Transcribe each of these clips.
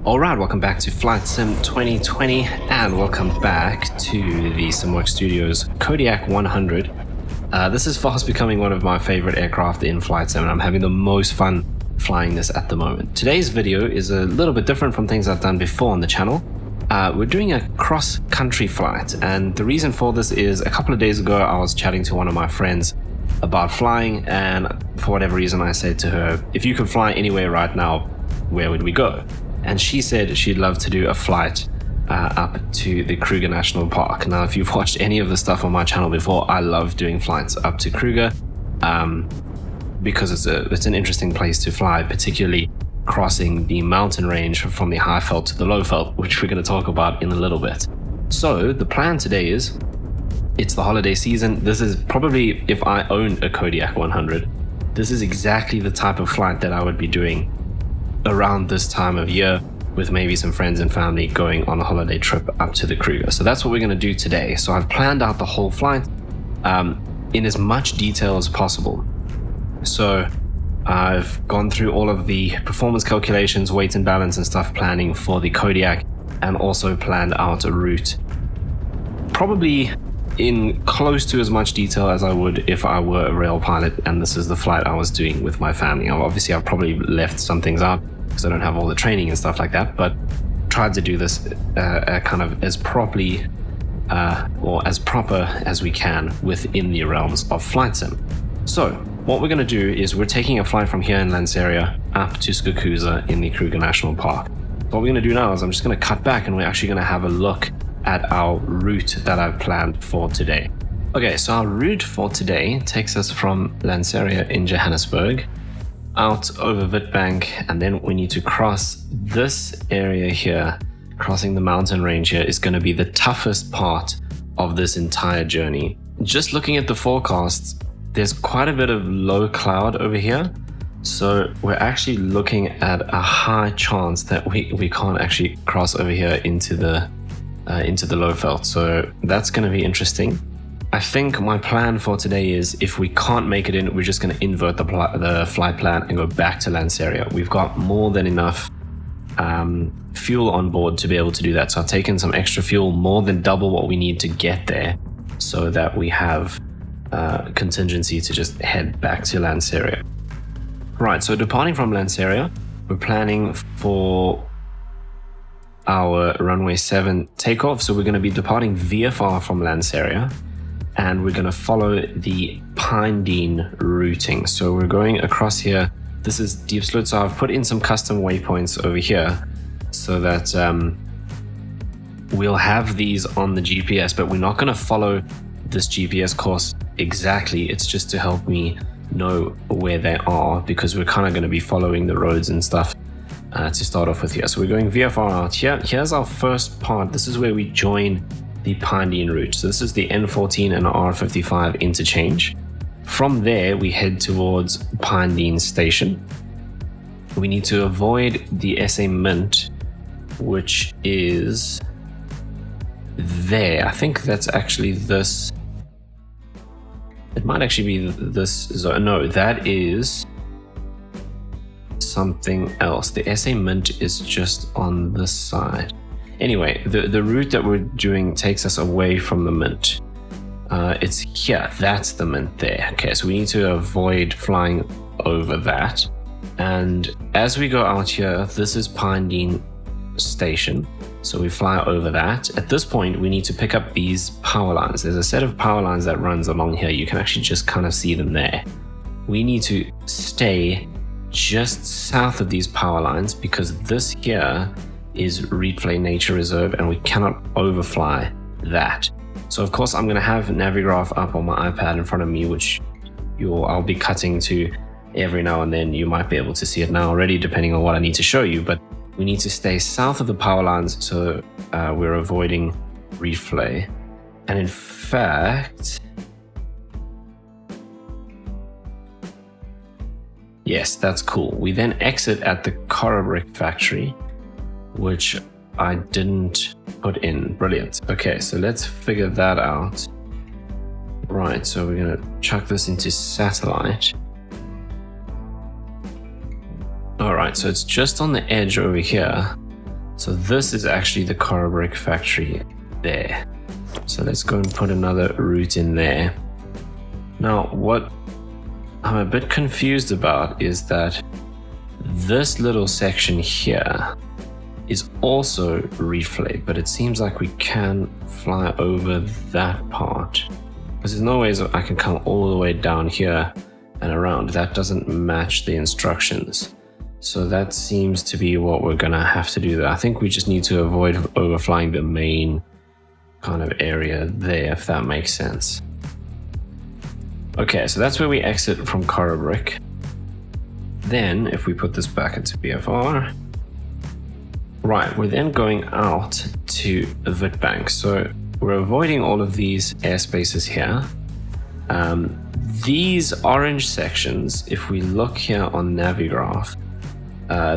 Alright, welcome back to Flight Sim 2020 and welcome back to the Simworks Studios Kodiak 100. This is fast becoming one of my favorite aircraft in Flight Sim and I'm having the most fun flying this at the moment. Today's video is a little bit different from things I've done before on the channel. We're doing a cross-country flight, and the reason for this is a couple of days ago I was chatting to one of my friends about flying, and for whatever reason I said to her, if you could fly anywhere right now, where would we go? And she said she'd love to do a flight up to the Kruger National Park. Now, if you've watched any of the stuff on my channel before, I love doing flights up to Kruger because it's an interesting place to fly, particularly crossing the mountain range from the high veld to the low veld, which we're going to talk about in a little bit. So the plan today is, it's the holiday season. This is probably, if I owned a Kodiak 100, this is exactly the type of flight that I would be doing around this time of year with maybe some friends and family going on a holiday trip up to the Kruger. So that's what we're going to do today. So I've planned out the whole flight in as much detail as possible. So I've gone through all of the performance calculations, weight and balance and stuff planning for the Kodiak, and also planned out a route probably in close to as much detail as I would if I were a rail pilot and this is the flight I was doing with my family. Obviously I've probably left some things out because I don't have all the training and stuff like that, but tried to do this kind of as properly or as proper as we can within the realms of flight sim. So what we're going to do is we're taking a flight from here in Lanseria up to Skukuza in the Kruger National Park. What we're going to do now is I'm just going to cut back and we're actually going to have a look at our route that I've planned for today. Okay, so our route for today takes us from Lanseria in Johannesburg out over Witbank, and then we need to cross this area here. Crossing the mountain range here is going to be the toughest part of this entire journey. Just looking at the forecasts, there's quite a bit of low cloud over here, so we're actually looking at a high chance that we can't actually cross over here into the low veld. So that's going to be interesting. I think my plan for today is, if we can't make it in, we're just going to invert the flight plan and go back to Lanseria. We've got more than enough fuel on board to be able to do that. So I've taken some extra fuel, more than double what we need to get there, so that we have contingency to just head back to Lanseria. Right, so departing from Lanseria, we're planning for our runway 7 takeoff. So we're going to be departing VFR from Lanseria, and we're going to follow the Pine Dean routing. So we're going across here. This is Deep Slit, so I've put in some custom waypoints over here so that we'll have these on the GPS, but we're not going to follow this GPS course exactly. It's just to help me know where they are, because we're kind of going to be following the roads and stuff to start off with here. So we're going VFR out here. Here's our first part. This is where we join the Pine Dean route. So this is the N14 and R55 interchange. From there, we head towards Pine Dean Station. We need to avoid the SA Mint, which is there. I think that's actually this. It might actually be this zone. No, that is something else. The SA Mint is just on this side. Anyway, the route that we're doing takes us away from the Mint. It's here. That's the Mint there. Okay, so we need to avoid flying over that. And as we go out here, this is Pine Dean Station. So we fly over that. At this point, we need to pick up these power lines. There's a set of power lines that runs along here. You can actually just kind of see them there. We need to stay just south of these power lines, because this here is Reedflay Nature Reserve and we cannot overfly that. So of course I'm going to have Navigraph up on my iPad in front of me, which I'll be cutting to every now and then. You might be able to see it now already depending on what I need to show you, but we need to stay south of the power lines, so we're avoiding Reedflay. And in fact, yes, that's cool. We then exit at the Caribou factory, which I didn't put in. Brilliant. Okay, so let's figure that out. Right, so we're going to chuck this into satellite. All right, so it's just on the edge over here. So this is actually the Caribou factory there. So let's go and put another route in there. Now, what I'm a bit confused about is that this little section here is also reflate, but it seems like we can fly over that part. Because there's no ways I can come all the way down here and around. That doesn't match the instructions. So that seems to be what we're gonna have to do there. I think we just need to avoid overflying the main kind of area there, if that makes sense. Okay, so that's where we exit from Caribou. Then, if we put this back into VFR, right, we're then going out to Witbank. So we're avoiding all of these airspaces here. These orange sections, if we look here on Navigraph,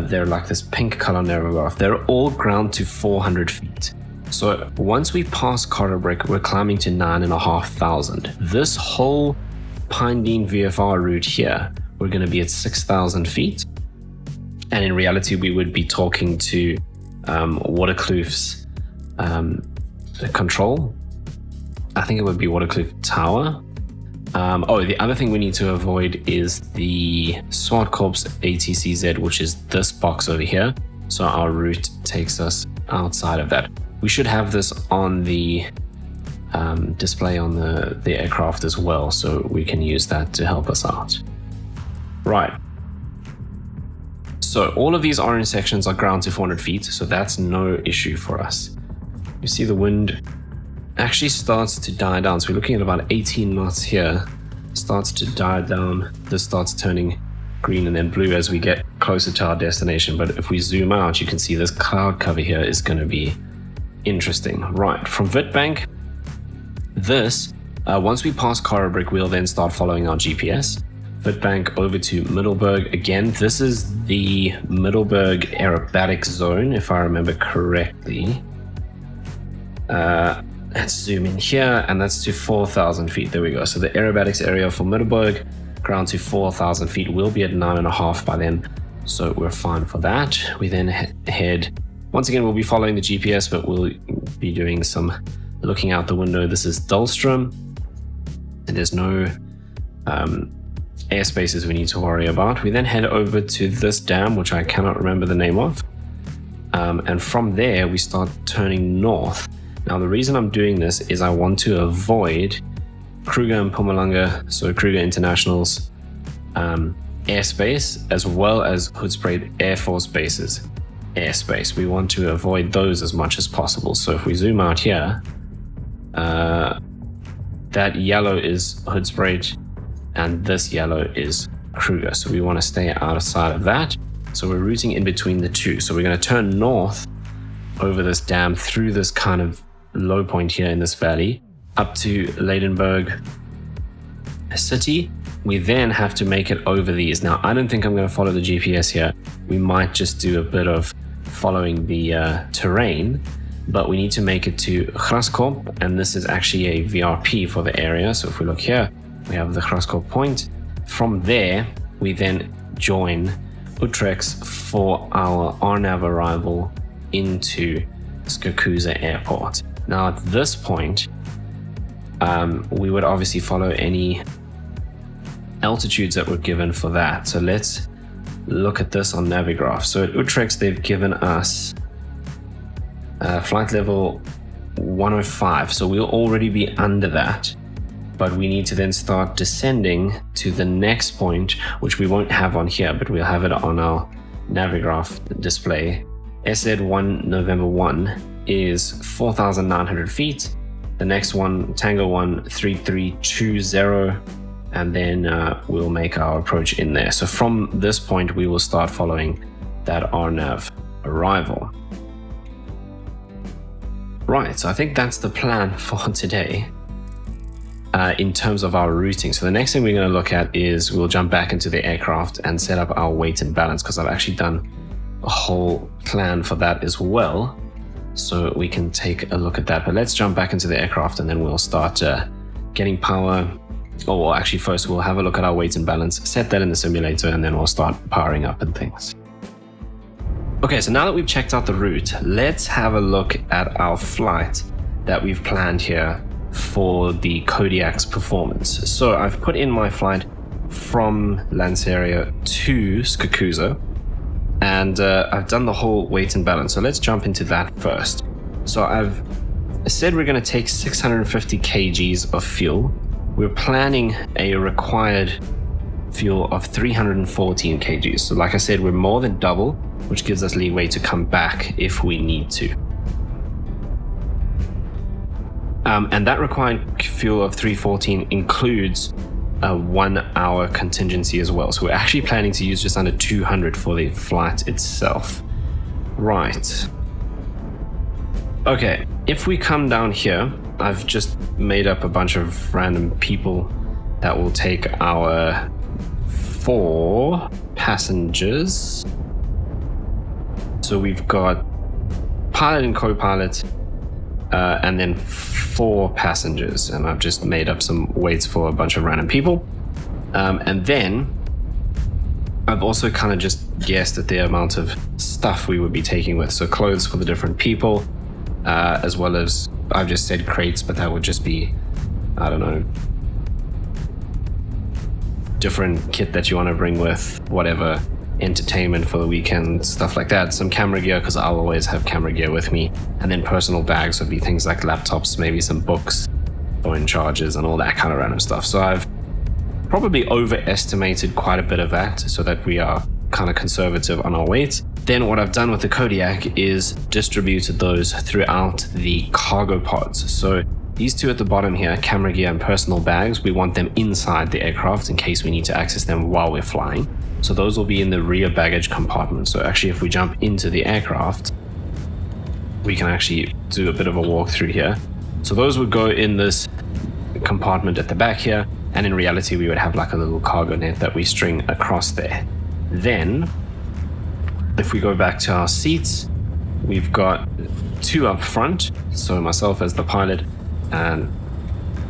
they're like this pink color Navigraph. They're all ground to 400 feet. So once we pass Caribou, we're climbing to 9,500. This whole Pine Dean VFR route here, we're going to be at 6,000 feet. And in reality, we would be talking to Waterkloof's control. I think it would be Waterkloof Tower. The other thing we need to avoid is the Swartkorps ATCZ, which is this box over here. So our route takes us outside of that. We should have this on the display on the aircraft as well, so we can use that to help us out. Right. So all of these orange sections are ground to 400 feet, so that's no issue for us. You see the wind actually starts to die down. So we're looking at about 18 knots here. Starts to die down. This starts turning green and then blue as we get closer to our destination. But if we zoom out, you can see this cloud cover here is going to be interesting. Right, from Witbank, once we pass Caribou, we'll then start following our GPS. Witbank over to Middelburg. Again, this is the Middelburg aerobatic zone, if I remember correctly. Let's zoom in here, and that's to 4,000 feet. There we go. So the aerobatics area for Middelburg, ground to 4,000 feet. We'll be at 9.5 by then, so we're fine for that. We then head, once again, we'll be following the GPS, but we'll be doing some looking out the window. This is Dahlstrom, and there's no airspaces we need to worry about. We then head over to this dam, which I cannot remember the name of. And from there, we start turning north. Now, the reason I'm doing this is I want to avoid Kruger and Mpumalanga, so Kruger International's airspace, as well as Hoedspruit Air Force Base's airspace. We want to avoid those as much as possible. So if we zoom out here, that yellow is Hoedspruit, and this yellow is Kruger. So we want to stay outside of that. So we're routing in between the two. So we're going to turn north over this dam through this kind of low point here in this valley up to Leidenburg city. We then have to make it over these. Now, I don't think I'm going to follow the GPS here. We might just do a bit of following the terrain, but we need to make it to Graskop, and this is actually a VRP for the area. So if we look here, we have the Graskop point. From there, we then join Utrecht for our RNAV arrival into Skukuza Airport. Now at this point, we would obviously follow any altitudes that were given for that. So let's look at this on Navigraph. So at Utrecht, they've given us flight level 105. So we'll already be under that, but we need to then start descending to the next point, which we won't have on here, but we'll have it on our Navigraph display. SZ1 November 1 is 4,900 feet. The next one, Tango 1, 3320, and then we'll make our approach in there. So from this point, we will start following that RNAV arrival. Right, so I think that's the plan for today in terms of our routing. So the next thing we're going to look at is we'll jump back into the aircraft and set up our weight and balance, because I've actually done a whole plan for that as well. So we can take a look at that. But let's jump back into the aircraft and then we'll start getting power. Or actually first we'll have a look at our weight and balance, set that in the simulator, and then we'll start powering up and things. Okay, so now that we've checked out the route, let's have a look at our flight that we've planned here for the Kodiak's performance. So I've put in my flight from Lanseria to Skukuza, and I've done the whole weight and balance. So let's jump into that first. So I've said we're going to take 650 kgs of fuel. We're planning a required fuel of 314 kgs. So like I said, we're more than double, which gives us leeway to come back if we need to. And that required fuel of 314 includes a 1 hour contingency as well. So we're actually planning to use just under 200 for the flight itself. Right. Okay, if we come down here, I've just made up a bunch of random people that will take our 4 passengers. So we've got pilot and co-pilot, and then 4 passengers. And I've just made up some weights for a bunch of random people. And then I've also kind of just guessed at the amount of stuff we would be taking with. So clothes for the different people, as well as, I've just said crates, but that would just be, I don't know, different kit that you want to bring with, whatever, entertainment for the weekend, stuff like that. Some camera gear, because I'll always have camera gear with me. And then personal bags would be things like laptops, maybe some books, phone chargers, and all that kind of random stuff. So I've probably overestimated quite a bit of that so that we are kind of conservative on our weight. Then what I've done with the Kodiak is distributed those throughout the cargo pods. So these 2 at the bottom here, camera gear and personal bags, we want them inside the aircraft in case we need to access them while we're flying. So those will be in the rear baggage compartment. So actually, if we jump into the aircraft, we can actually do a bit of a walk through here. So those would go in this compartment at the back here. And in reality, we would have like a little cargo net that we string across there. Then, if we go back to our seats, we've got 2 up front. So myself as the pilot, and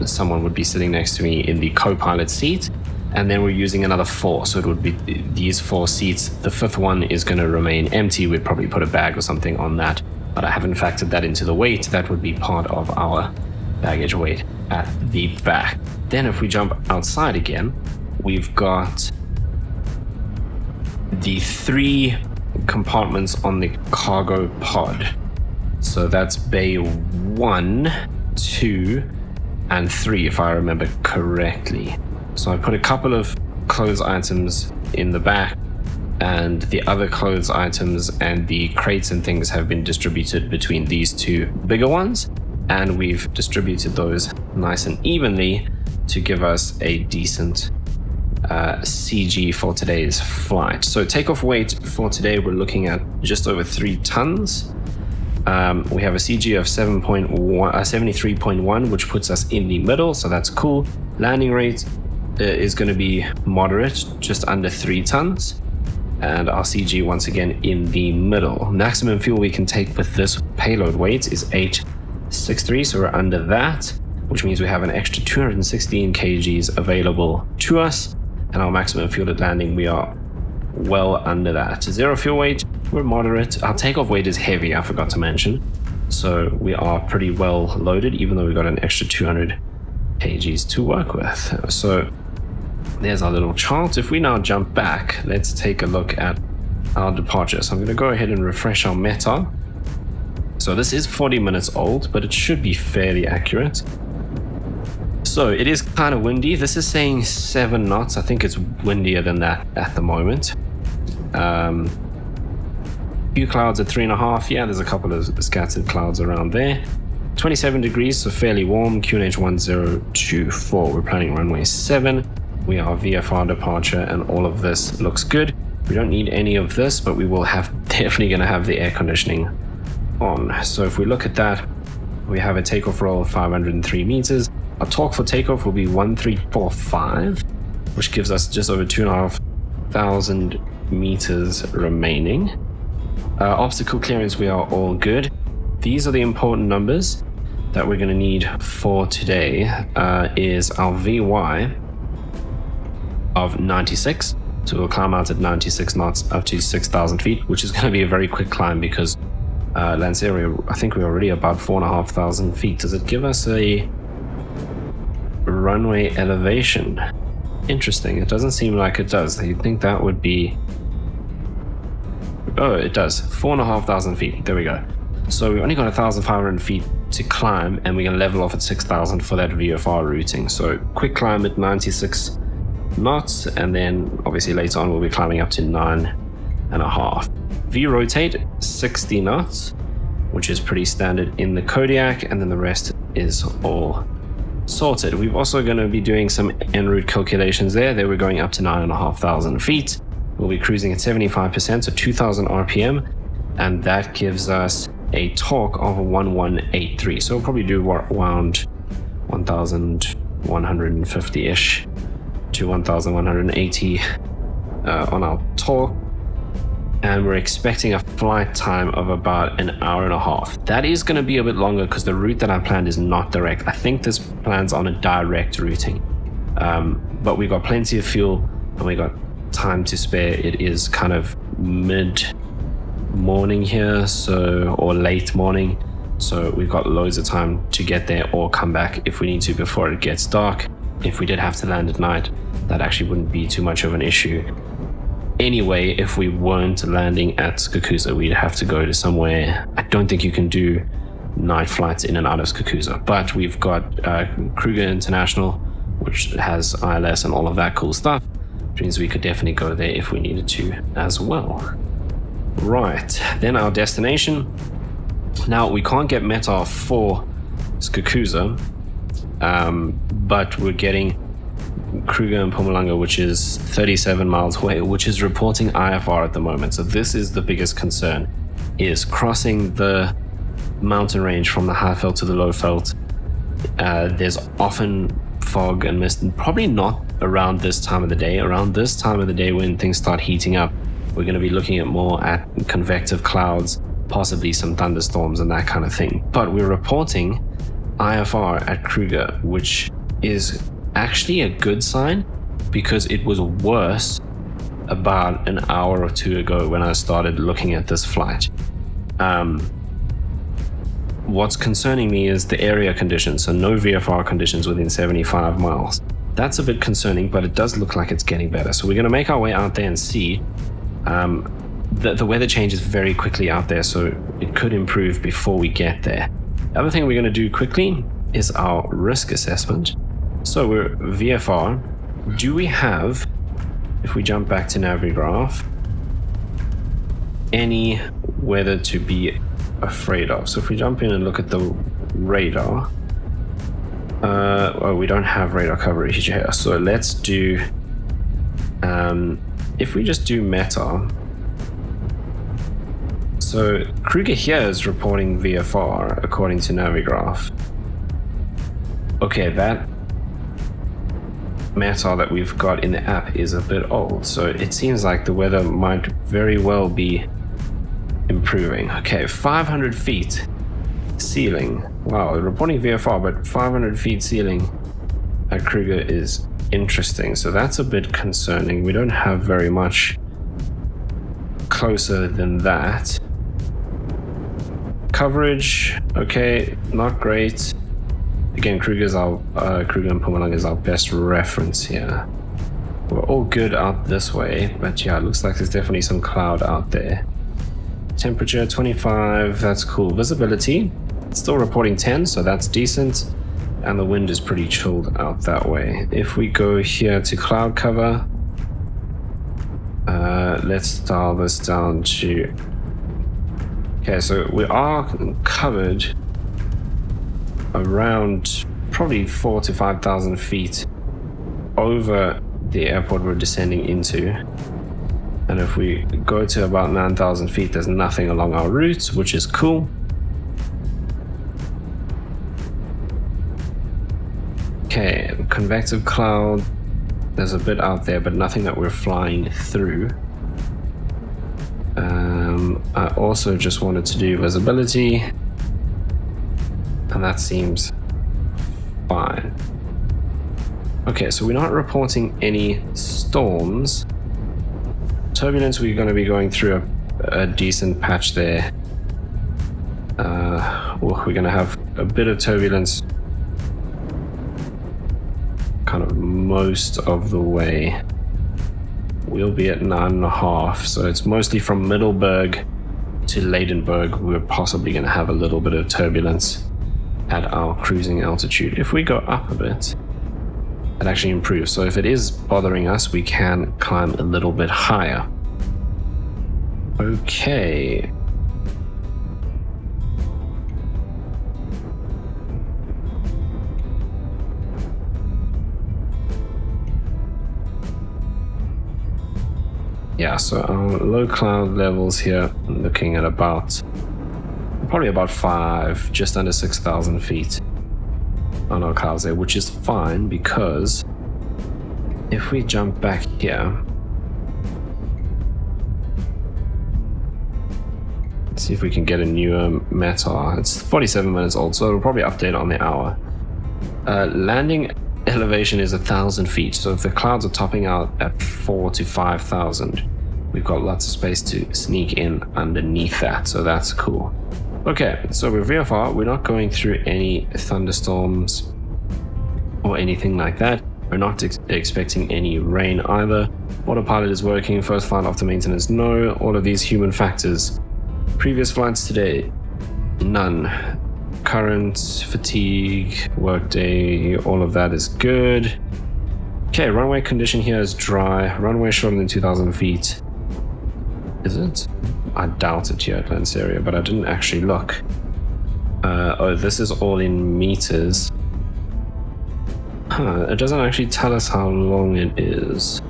someone would be sitting next to me in the co-pilot seat. And then we're using another 4. So it would be these 4 seats. The 5th one is going to remain empty. We'd probably put a bag or something on that, but I haven't factored that into the weight. That would be part of our baggage weight at the back. Then if we jump outside again, we've got the 3 compartments on the cargo pod. So that's bay 1, 2, and 3, if I remember correctly. So I put a couple of clothes items in the back, and the other clothes items and the crates and things have been distributed between these 2 bigger ones, and we've distributed those nice and evenly to give us a decent CG for today's flight. So takeoff weight for today, we're looking at just over 3 tons. We have a CG of 73.1, which puts us in the middle, so that's cool. Landing rate is going to be moderate, just under 3 tons. And our CG once again in the middle. Maximum fuel we can take with this payload weight is 863, so we're under that, which means we have an extra 216 kgs available to us. And our maximum fuel at landing, we are well under that. Zero fuel weight, we're moderate. Our takeoff weight is heavy, I forgot to mention. So we are pretty well loaded, even though we got an extra 200 kgs to work with. So there's our little chart. If we now jump back, let's take a look at our departure. So I'm going to go ahead and refresh our METAR. So this is 40 minutes old, but it should be fairly accurate. So it is kind of windy. This is saying 7 knots. I think it's windier than that at the moment. Few clouds at 3.5. Yeah, there's a couple of scattered clouds around there. 27 degrees, so fairly warm. QNH 1024. We're planning runway 7. We are VFR departure, and all of this looks good. We don't need any of this, but we will definitely going to have the air conditioning on. So if we look at that, we have a takeoff roll of 503 meters. Our torque for takeoff will be 1345, which gives us just over 2,500 meters remaining. Obstacle clearance, we are all good. These are the important numbers that we're going to need for today. Is our VY of 96. So we'll climb out at 96 knots up to 6,000 feet, which is going to be a very quick climb because Lanseria, I think we're already about 4,500 feet. Does it give us a runway elevation? Interesting. It doesn't seem like it does. You'd think that would be... Oh, it does. 4,500 feet. There we go. So we've only got 1,500 feet to climb, and we're going to level off at 6,000 for that VFR routing. So quick climb at 96 knots, and then obviously later on we'll be climbing up to 9.5. V rotate 60 knots, which is pretty standard in the Kodiak, and then the rest is all sorted. We're also going to be doing some en route calculations there. We're going up to 9,500 feet. We'll be cruising at 75%, so 2,000 RPM, and that gives us a torque of 1183. So we'll probably do around 1,150-ish to 1,180 on our torque. And we're expecting a flight time of about an hour and a half. That is going to be a bit longer because the route that I planned is not direct. I think this plans on a direct routing. But we got plenty of fuel and we got time to spare. It is kind of mid-morning here, or late morning. So we've got loads of time to get there or come back if we need to before it gets dark. If we did have to land at night, that actually wouldn't be too much of an issue. Anyway, if we weren't landing at Skukuza, we'd have to go to somewhere. I don't think you can do night flights in and out of Skukuza, but we've got Kruger International, which has ILS and all of that cool stuff, which means we could definitely go there if we needed to as well. Right, then our destination. Now, we can't get METAR for Skukuza, but we're getting Kruger and Mpumalanga, which is 37 miles away, which is reporting IFR at the moment. So this is the biggest concern, is crossing the mountain range from the high veld to the low veld. There's often fog and mist, and probably not around this time of the day. Around this time of the day when things start heating up, we're going to be looking at more at convective clouds, possibly some thunderstorms and that kind of thing. But we're reporting IFR at Kruger, which is actually a good sign because it was worse about an hour or two ago when I started looking at this flight. What's concerning me is the area conditions, so no VFR conditions within 75 miles. That's a bit concerning, but it does look like it's getting better. So we're going to make our way out there and see. The weather changes very quickly out there, so it could improve before we get there. The other thing we're going to do quickly is our risk assessment. So we're VFR. Do we have, if we jump back to Navigraph, any weather to be afraid of? So if we jump in and look at the radar, well, we don't have radar coverage here. So let's do, if we just do METAR. So Kruger here is reporting VFR according to Navigraph. Okay, that METAR that we've got in the app is a bit old, so it seems like the weather might very well be improving. Okay, 500 feet ceiling. Wow, reporting VFR, but 500 feet ceiling at Kruger is interesting. So that's a bit concerning. We don't have very much closer than that. Coverage, okay, not great. Again, Kruger and Mpumalanga is our best reference here. We're all good out this way, but yeah, it looks like there's definitely some cloud out there. Temperature 25, that's cool. Visibility, it's still reporting 10, so that's decent. And the wind is pretty chilled out that way. If we go here to cloud cover, let's dial this down to... Okay, so we are covered around probably 4,000 to 5,000 feet over the airport we're descending into. And if we go to about 9,000 feet, there's nothing along our route, which is cool. Okay, convective cloud. There's a bit out there, but nothing that we're flying through. I also just wanted to do visibility, and that seems fine. Okay, so we're not reporting any storms Turbulence, we're going to be going through a decent patch there. Well, we're going to have a bit of turbulence kind of most of the way. We'll be at 9.5, so it's mostly from Middelburg to Ladenburg. We're possibly going to have a little bit of turbulence at our cruising altitude. If we go up a bit, it actually improves. So if it is bothering us, we can climb a little bit higher. Okay. Yeah, so our low cloud levels here, I'm looking at probably about 5, just under 6,000 feet on our clouds there, which is fine because if we jump back here, let's see if we can get a newer METAR. It's 47 minutes old, so it'll probably update on the hour. Landing elevation is 1,000 feet, so if the clouds are topping out at 4 to 5,000, we've got lots of space to sneak in underneath that, so that's cool. Okay, so with VFR, we're not going through any thunderstorms or anything like that. We're not expecting any rain either. Autopilot is working, first flight after maintenance, no. All of these human factors. Previous flights today, none. Current, fatigue, workday, all of that is good. Okay, runway condition here is dry. Runway shorter than 2,000 feet. Is it? I doubt it here at Lanseria, but I didn't actually look. Oh, this is all in meters. Huh, it doesn't actually tell us how long it is.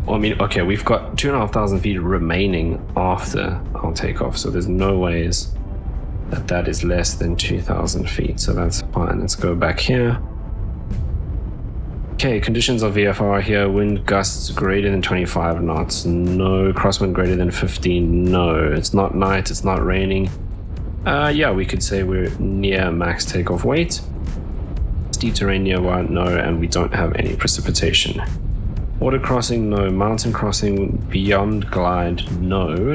I mean, okay, we've got 2,500 feet remaining after our takeoff, so there's no ways that is less than 2,000 feet, so that's fine. Let's go back here. Okay, conditions of VFR here, wind gusts greater than 25 knots, no. Crosswind greater than 15, no. It's not night, it's not raining. Yeah, we could say we're near max takeoff weight. Steep terrain nearby, no, and we don't have any precipitation. Water crossing, no. Mountain crossing beyond glide, no.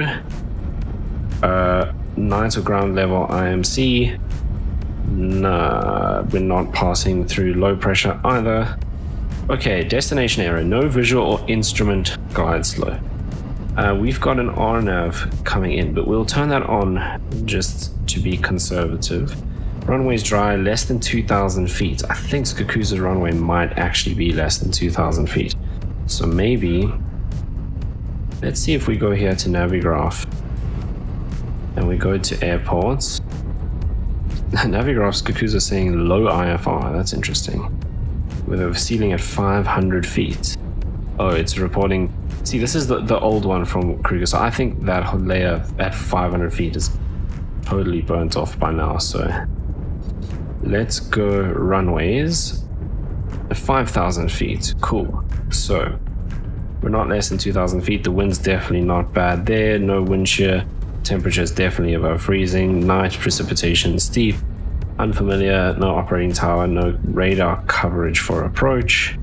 Night or ground level IMC, nah, we're not passing through low pressure either. Okay, destination area, no visual or instrument glide slow. We've got an RNAV coming in, but we'll turn that on just to be conservative. Runway's dry, less than 2,000 feet. I think Skukuza's runway might actually be less than 2,000 feet. So maybe, let's see if we go here to Navigraph and we go to airports. Navigraph Skukuza saying low IFR, that's interesting. With a ceiling at 500 feet. Oh, it's reporting. See, this is the old one from Kruger, so I think that layer at 500 feet is totally burnt off by now. So let's go runways at 5,000 feet. Cool. So we're not less than 2,000 feet. The wind's definitely not bad there. No wind shear. Temperature is definitely above freezing. Night precipitation steep. Unfamiliar, no operating tower, no radar coverage for approach.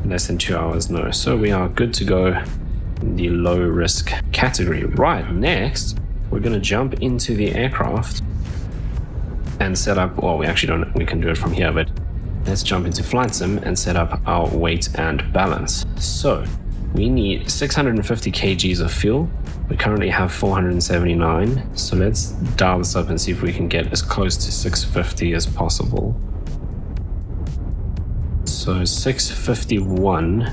Less than 2 hours, no. So we are good to go in the low risk category. Right, next, we're going to jump into the aircraft and set up, well, we actually don't, we can do it from here, but let's jump into Flight Sim and set up our weight and balance. So we need 650 kgs of fuel. We currently have 479, so let's dial this up and see if we can get as close to 650 as possible. So 651.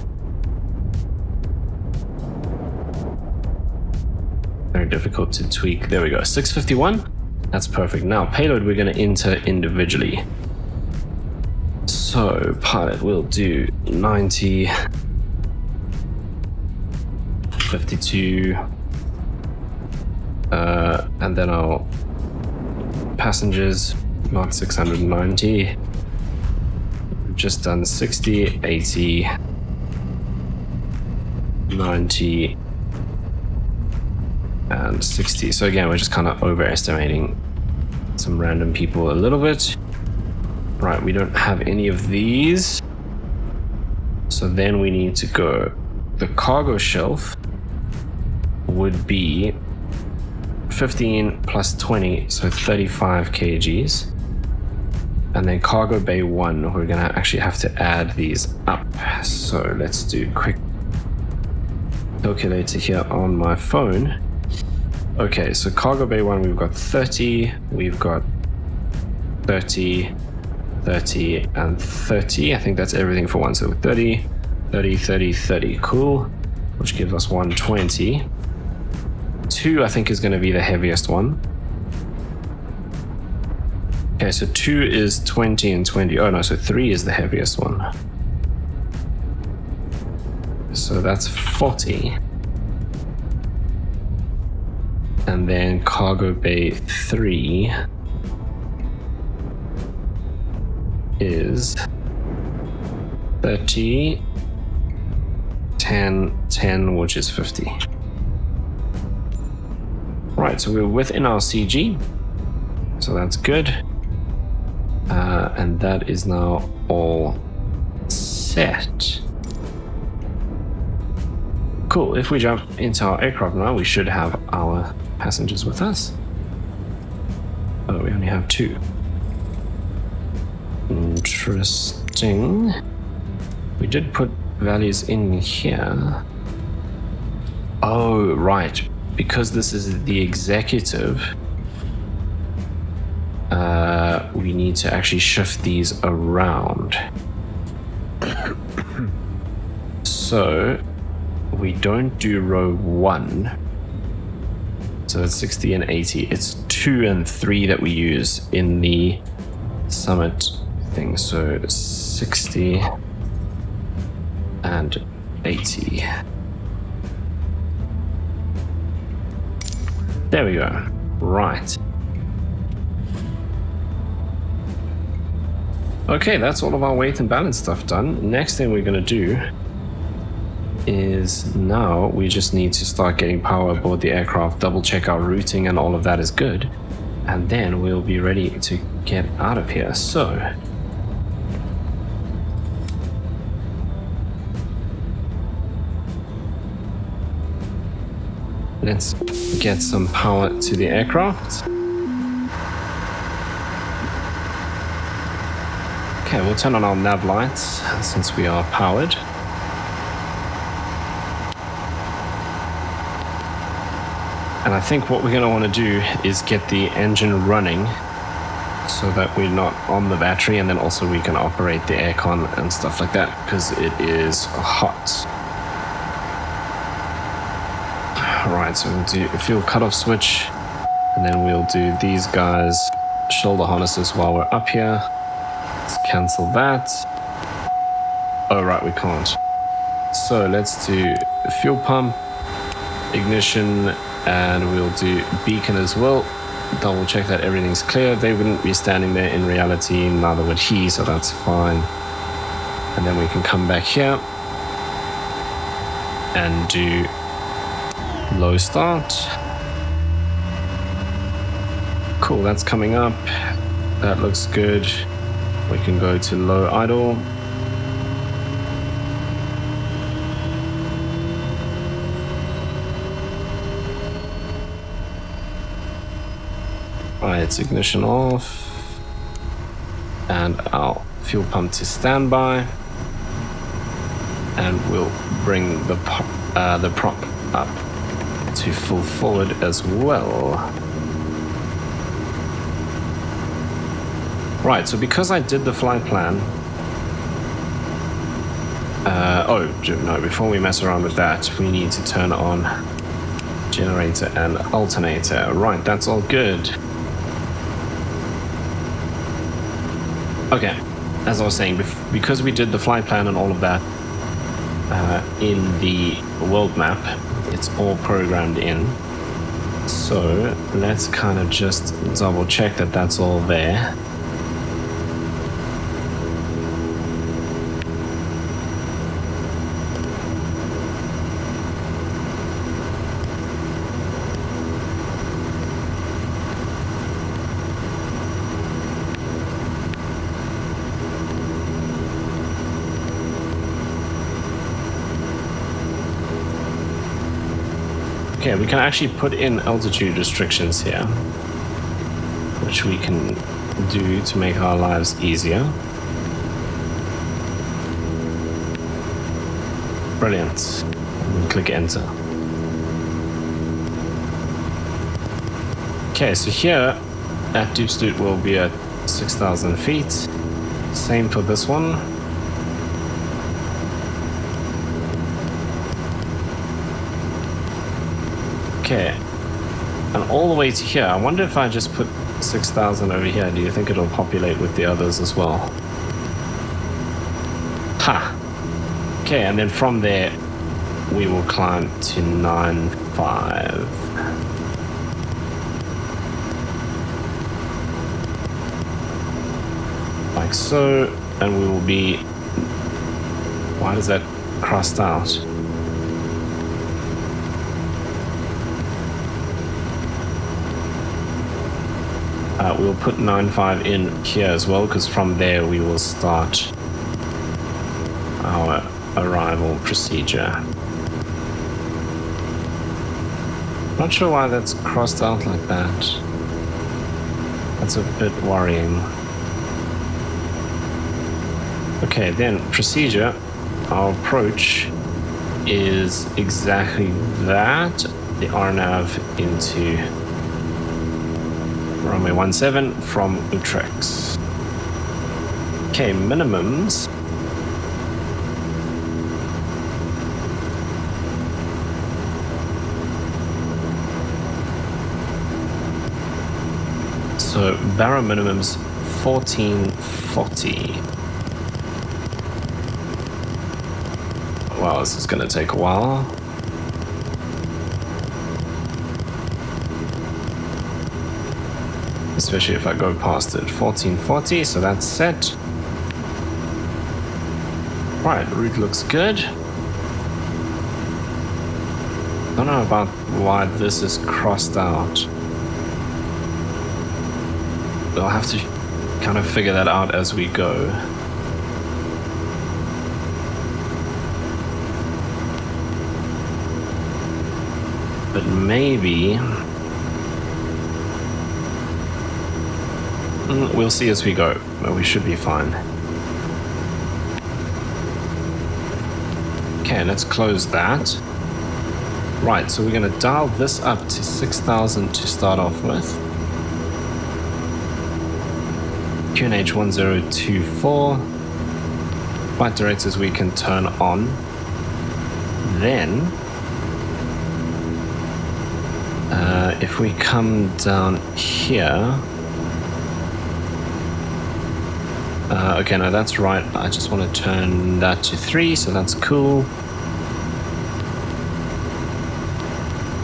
Very difficult to tweak. There we go, 651. That's perfect. Now payload we're going to enter individually. So pilot will do 90, 52, and then our passengers, not 690. We've just done 60, 80, 90, and 60. So again, we're just kind of overestimating some random people a little bit. Right, we don't have any of these. So then we need to go, the cargo shelf would be 15 plus 20, so 35 kgs. And then cargo bay 1, we're gonna actually have to add these up. So let's do quick calculator here on my phone. Okay, so cargo bay 1, we've got 30, we've got 30, 30, and 30. I think that's everything for one. So 30, 30, 30, 30. Cool. Which gives us 120. 2, I think, is going to be the heaviest one. Okay, so 2 is 20 and 20. Oh no, so 3 is the heaviest one. So that's 40. And then cargo bay 3 is 30, 10, 10, which is 50. Right, so we're within our CG. So that's good. And that is now all set. Cool, if we jump into our aircraft now, we should have our passengers with us. Oh, we only have 2. Interesting. We did put values in here. Oh, right. Because this is the executive, we need to actually shift these around. So we don't do row 1. So it's 60 and 80. It's 2 and 3 that we use in the summit thing. So 60 and 80. There we go. Right. Okay, that's all of our weight and balance stuff done. Next thing we're going to do is now we just need to start getting power aboard the aircraft, double check our routing and all of that is good. And then we'll be ready to get out of here. So let's get some power to the aircraft. Okay, we'll turn on our nav lights since we are powered. And I think what we're going to want to do is get the engine running so that we're not on the battery, and then also we can operate the aircon and stuff like that because it is hot. Right, so we'll do a fuel cutoff switch, and then we'll do these guys shoulder harnesses while we're up here. Let's cancel that. Oh, right, we can't. So let's do fuel pump, ignition, and we'll do beacon as well. Double check that everything's clear. They wouldn't be standing there in reality, neither would he, so that's fine. And then we can come back here and do low start. Cool, that's coming up. That looks good. We can go to low idle. Right, ignition off. And our fuel pump to standby. And we'll bring the prop up to full forward as well. Right, so because I did the flight plan, before we mess around with that, we need to turn on generator and alternator. Right, that's all good. Okay, as I was saying, because we did the flight plan and all of that in the world map, it's all programmed in. So let's kind of just double check that that's all there. Okay, we can actually put in altitude restrictions here, which we can do to make our lives easier. Brilliant. And click enter. Okay, so here at Diepsloot will be at 6,000 feet. Same for this one. Okay, and all the way to here. I wonder if I just put 6,000 over here, do you think it'll populate with the others as well? Ha! Okay, and then from there, we will climb to 9.5. Like so, and we will be... Why does that crossed out? We'll put 9.5 in here as well, because from there we will start our arrival procedure. Not sure why that's crossed out like that. That's a bit worrying. Okay, then procedure. Our approach is exactly that. The RNAV into runway 17 from Utrecht. Okay, minimums. So barrow minimums 1440. Wow, this is going to take a while. Especially if I go past it. 1440, so that's set. Right, the route looks good. Don't know about why this is crossed out. We'll have to kind of figure that out as we go. But maybe... we'll see as we go, but we should be fine. Okay, let's close that. Right, so we're going to dial this up to 6,000 to start off with. QNH 1024. Flight directors we can turn on. Then, if we come down here... okay, no, that's right. I just want to turn that to 3, so that's cool.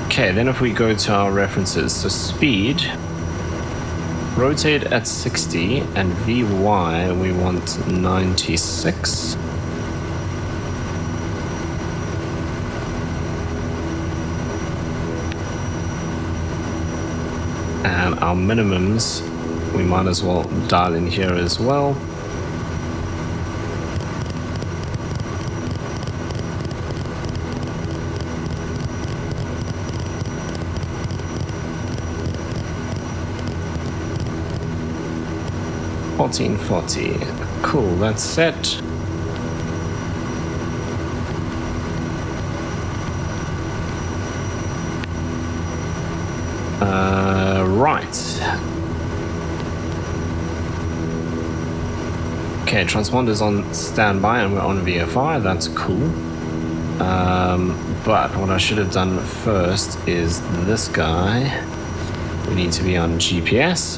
Okay, then if we go to our references, so speed, rotate at 60, and VY we want 96. And our minimums, we might as well dial in here as well. $14.40. Cool, that's set. Right. Okay, transponder's on standby and we're on VFR. That's cool. But what I should have done first is this guy. We need to be on GPS.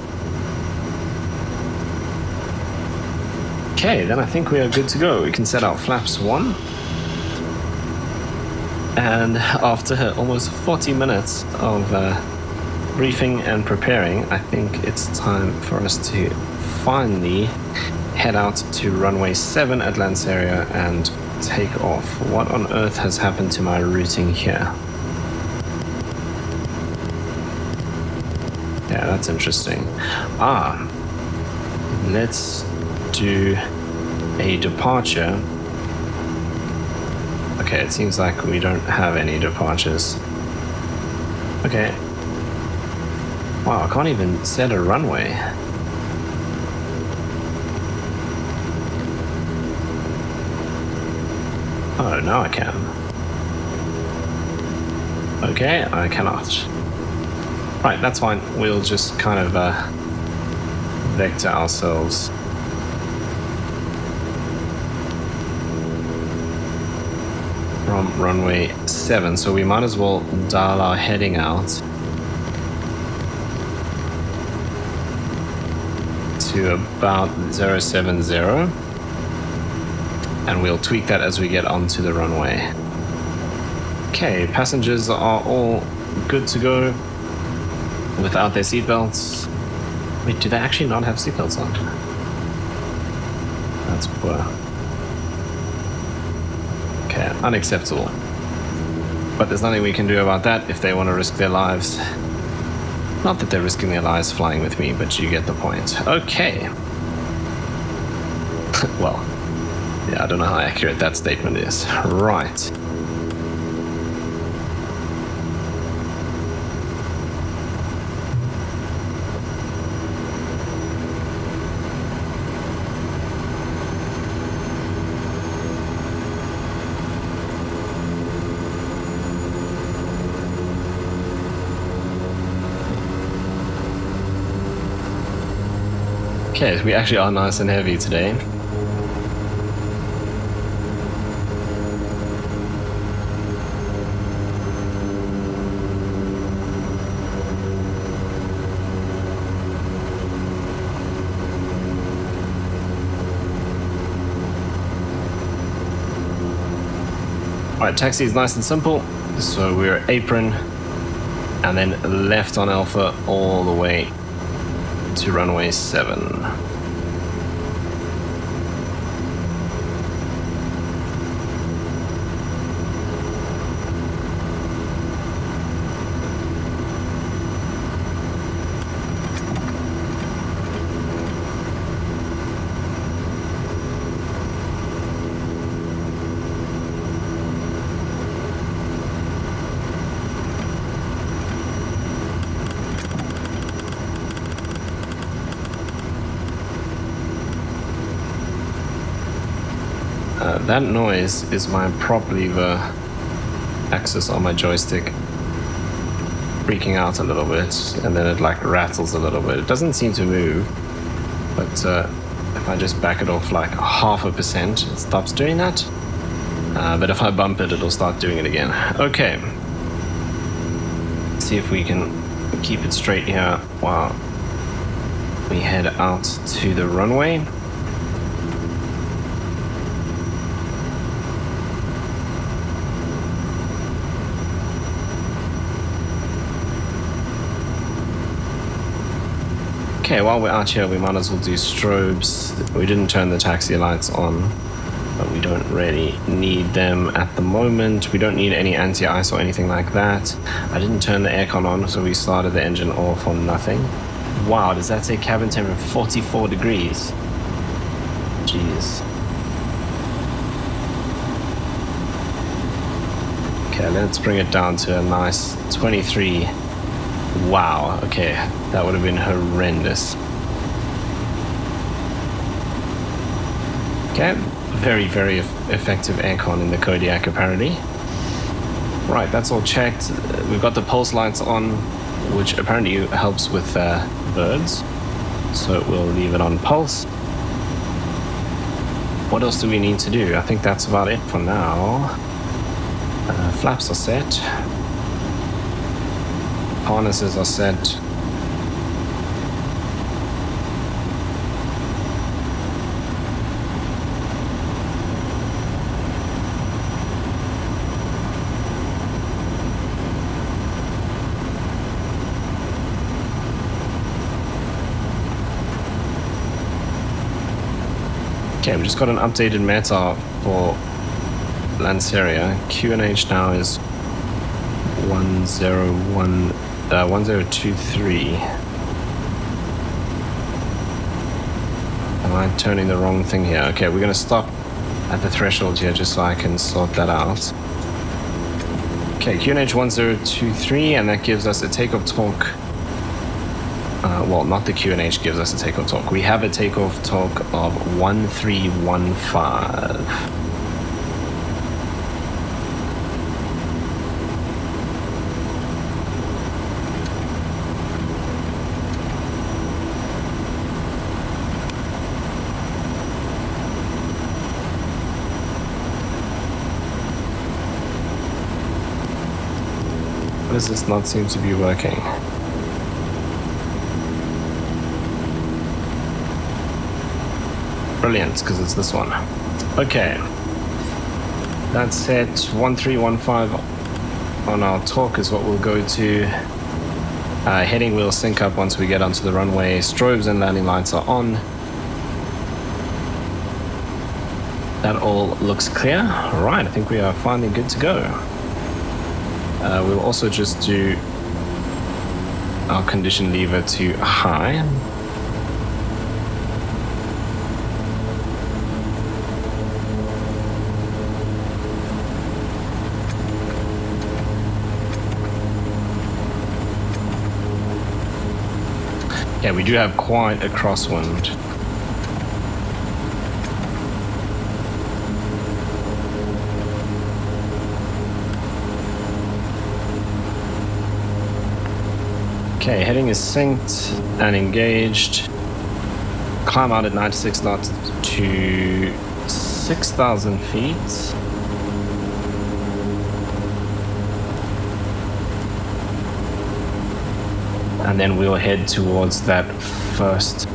Okay, then I think we are good to go. We can set out flaps 1. And after almost 40 minutes of briefing and preparing, I think it's time for us to finally head out to runway 7 at Lanseria and take off. What on earth has happened to my routing here? Yeah, that's interesting. Let's do a departure. Okay, it seems like we don't have any departures. Okay. Wow, I can't even set a runway. Oh, now I can. Okay, I cannot. Right, that's fine. We'll just kind of vector ourselves. From runway 7, so we might as well dial our heading out to about 070, and we'll tweak that as we get onto the runway. Okay, passengers are all good to go without their seatbelts. Wait, do they actually not have seatbelts on? That's poor. Okay, unacceptable. But there's nothing we can do about that if they want to risk their lives. Not that they're risking their lives flying with me, but you get the point. Okay. Well, yeah, I don't know how accurate that statement is. Right. Okay, so we actually are nice and heavy today. Alright, taxi is nice and simple. So we're apron and then left on Alpha all the way to runway 7. That noise is my prop lever axis on my joystick freaking out a little bit, and then it like rattles a little bit. It doesn't seem to move, but if I just back it off like 0.5%, it stops doing that. But if I bump it, it'll start doing it again. Okay. Let's see if we can keep it straight here while we head out to the runway. Okay, while we're out here, we might as well do strobes. We didn't turn the taxi lights on, but we don't really need them at the moment. We don't need any anti-ice or anything like that. I didn't turn the aircon on, so we started the engine off on nothing. Wow, does that say cabin temperature 44 degrees? Jeez. Okay, let's bring it down to a nice 23. Wow, okay, that would have been horrendous. Okay, very, very effective aircon in the Kodiak apparently. Right, that's all checked. We've got the pulse lights on, which apparently helps with birds. So we'll leave it on pulse. What else do we need to do? I think that's about it for now. Flaps are set. Harnesses are set. Okay, we just got an updated METAR for Lanseria. QNH now is 1023. Am I turning the wrong thing here? Okay, we're going to stop at the threshold here just so I can sort that out. Okay, QNH 1023, and that gives us a takeoff torque. Well, not the QNH gives us a takeoff torque. We have a takeoff torque of 1315. Why does this not seem to be working? Brilliant, because it's this one. Okay. That's set 1315 on our torque is what we'll go to. Heading wheel sync up once we get onto the runway. Strobes and landing lights are on. That all looks clear. All right, I think we are finally good to go. We'll also just do our condition lever to high. Yeah, we do have quite a crosswind. Okay, heading is synced and engaged. Climb out at 96 knots to 6,000 feet. And then we'll head towards that first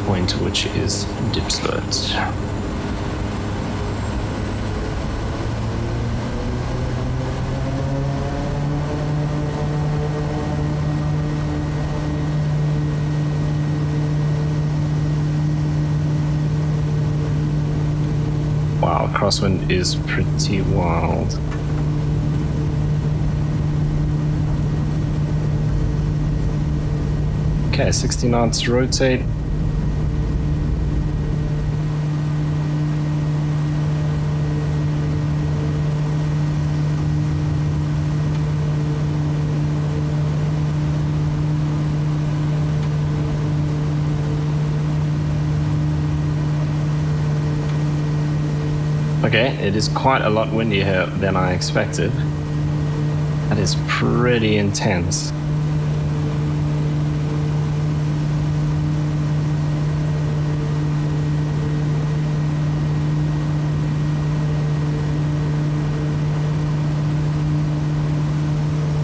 point, which is dip slope. Wow, crosswind is pretty wild. Okay, 60 knots, rotate. Okay, it is quite a lot windier than I expected. That is pretty intense.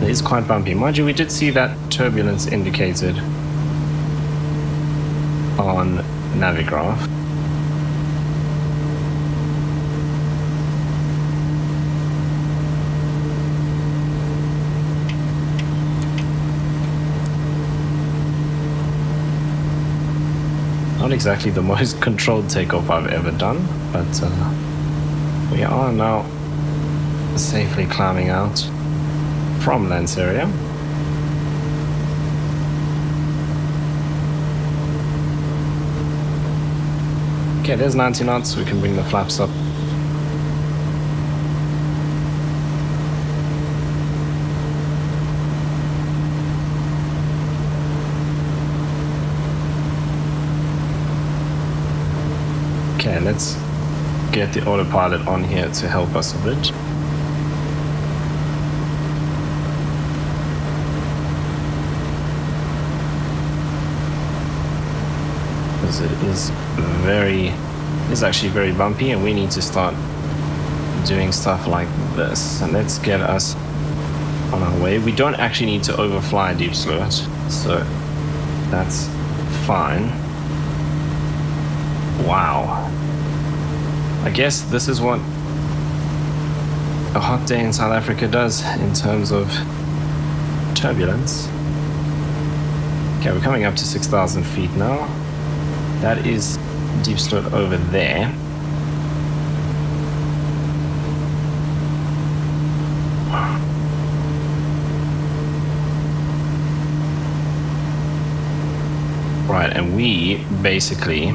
It is quite bumpy. Mind you, we did see that turbulence indicated on Navigraph. Not exactly the most controlled takeoff I've ever done, but we are now safely climbing out from Lanseria. Okay, there's 90 knots. We can bring the flaps up. Okay, let's get the autopilot on here to help us a bit. Because it's actually very bumpy, and we need to start doing stuff like this. And let's get us on our way. We don't actually need to overfly deep slope, so that's fine. Wow. I guess this is what a hot day in South Africa does in terms of turbulence. Okay, we're coming up to 6,000 feet now. That is deep slope over there. Right, and we basically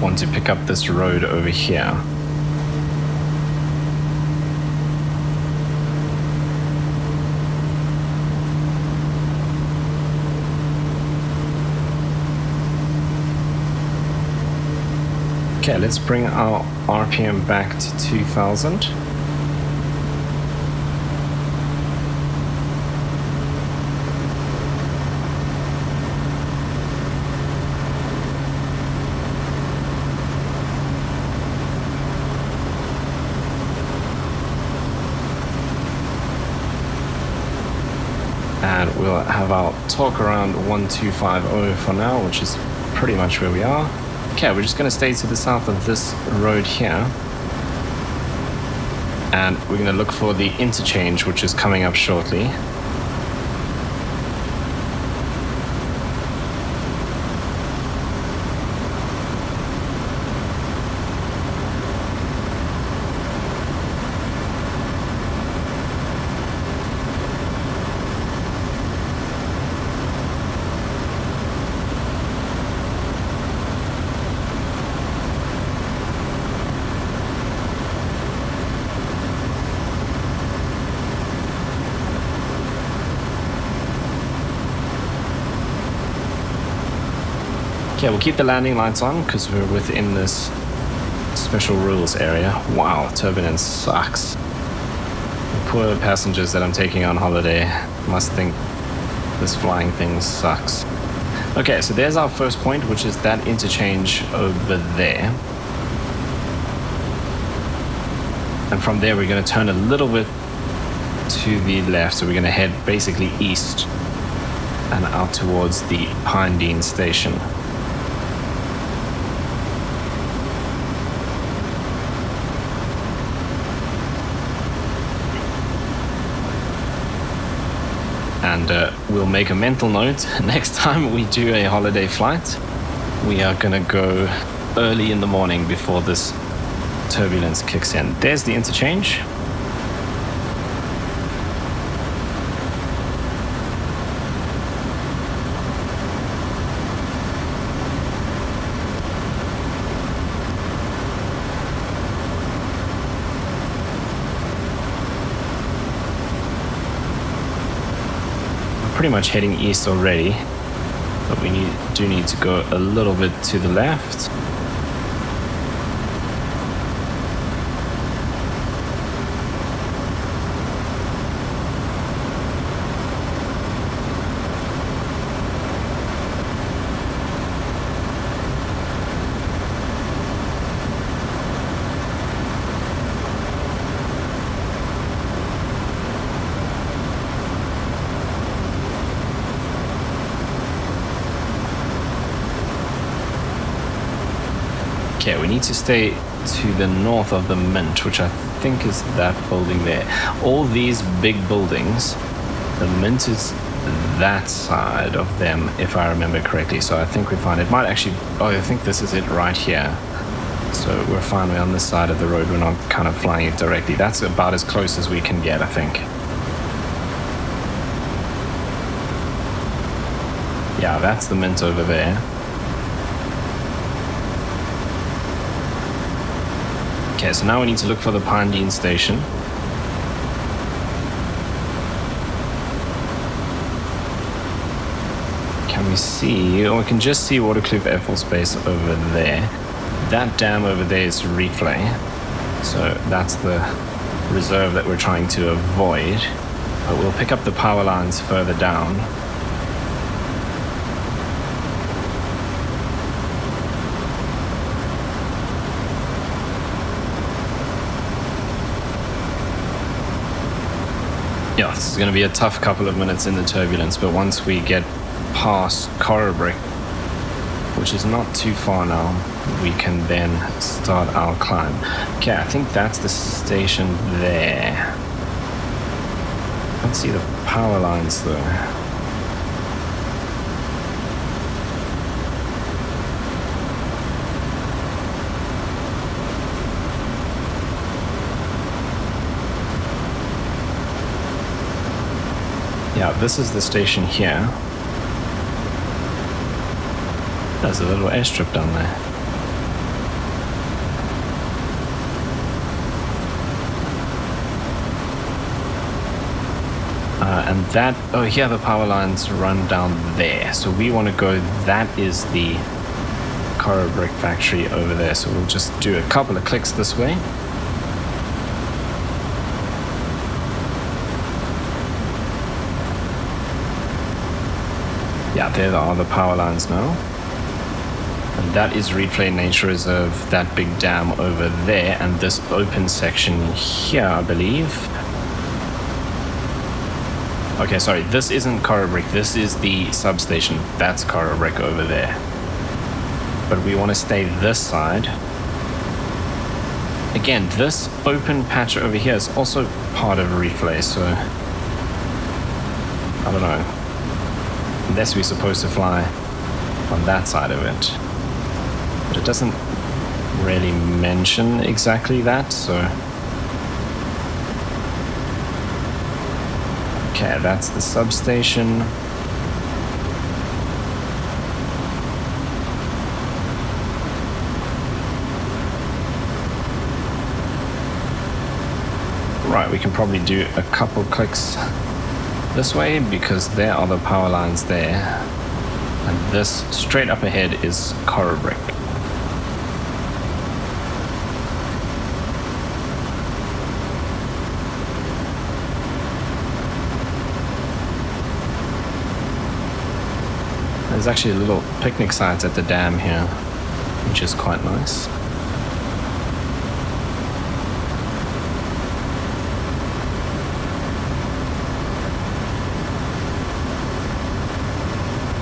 want to pick up this road over here. Okay, let's bring our RPM back to 2000. And we'll have our torque around 1250 for now, which is pretty much where we are. Okay, we're just going to stay to the south of this road here. And we're going to look for the interchange, which is coming up shortly. Okay, we'll keep the landing lights on because we're within this special rules area. Wow, turbulence sucks. The poor passengers that I'm taking on holiday must think this flying thing sucks. Okay, so there's our first point, which is that interchange over there. And from there, we're going to turn a little bit to the left. So we're going to head basically east and out towards the Pine Dean station. And we'll make a mental note, next time we do a holiday flight, we are going to go early in the morning before this turbulence kicks in. There's the interchange. Pretty much heading east already, but we do need to go a little bit to the left. Okay, we need to stay to the north of the Mint, which I think is that building there. All these big buildings, the Mint is that side of them, if I remember correctly. So I think we find it might actually, oh, I think this is it right here. So we're finally on this side of the road. We're not kind of flying it directly. That's about as close as we can get, I think. Yeah, that's the Mint over there. Okay, so now we need to look for the Pine Dean station. Can we see, or we can just see Waterkloof Air Force Base over there. That dam over there is replay. So that's the reserve that we're trying to avoid. But we'll pick up the power lines further down. Yeah, this is going to be a tough couple of minutes in the turbulence, but once we get past Caribou, which is not too far now, we can then start our climb. Okay, I think that's the station there. Can't see the power lines though. Yeah, this is the station here. There's a little airstrip down there. And that, oh, here the power lines run down there. So we want to go, that is the Coral Brick factory over there. So we'll just do a couple of clicks this way. Yeah, there are the power lines now. And that is Reed Flay Nature Reserve, that big dam over there, and this open section here, I believe. Okay, sorry, this isn't Coral Brick, this is the substation. That's Coral Brick over there. But we want to stay this side. Again, this open patch over here is also part of Reed Flay, so I don't know. Unless we're supposed to fly on that side of it. But it doesn't really mention exactly that, so... Okay, that's the substation. Right, we can probably do a couple clicks this way because there are the power lines there, and this straight up ahead is Coral Brick. There's actually a little picnic site at the dam here, which is quite nice.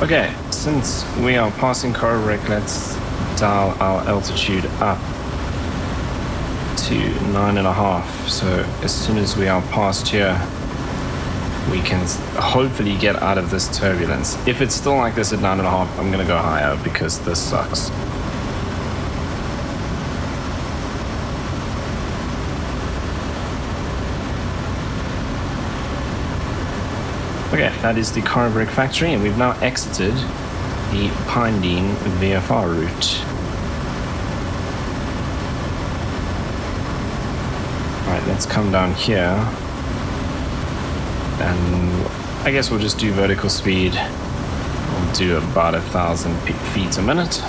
Okay, since we are passing Coral Brick, let's dial our altitude up to 9.5. So as soon as we are past here, we can hopefully get out of this turbulence. If it's still like this at 9.5, I'm gonna go higher because this sucks. Okay, that is the Coral Brick factory, and we've now exited the Pinedene VFR route. Alright, let's come down here. And I guess we'll just do vertical speed. We'll do about 1,000 feet a minute.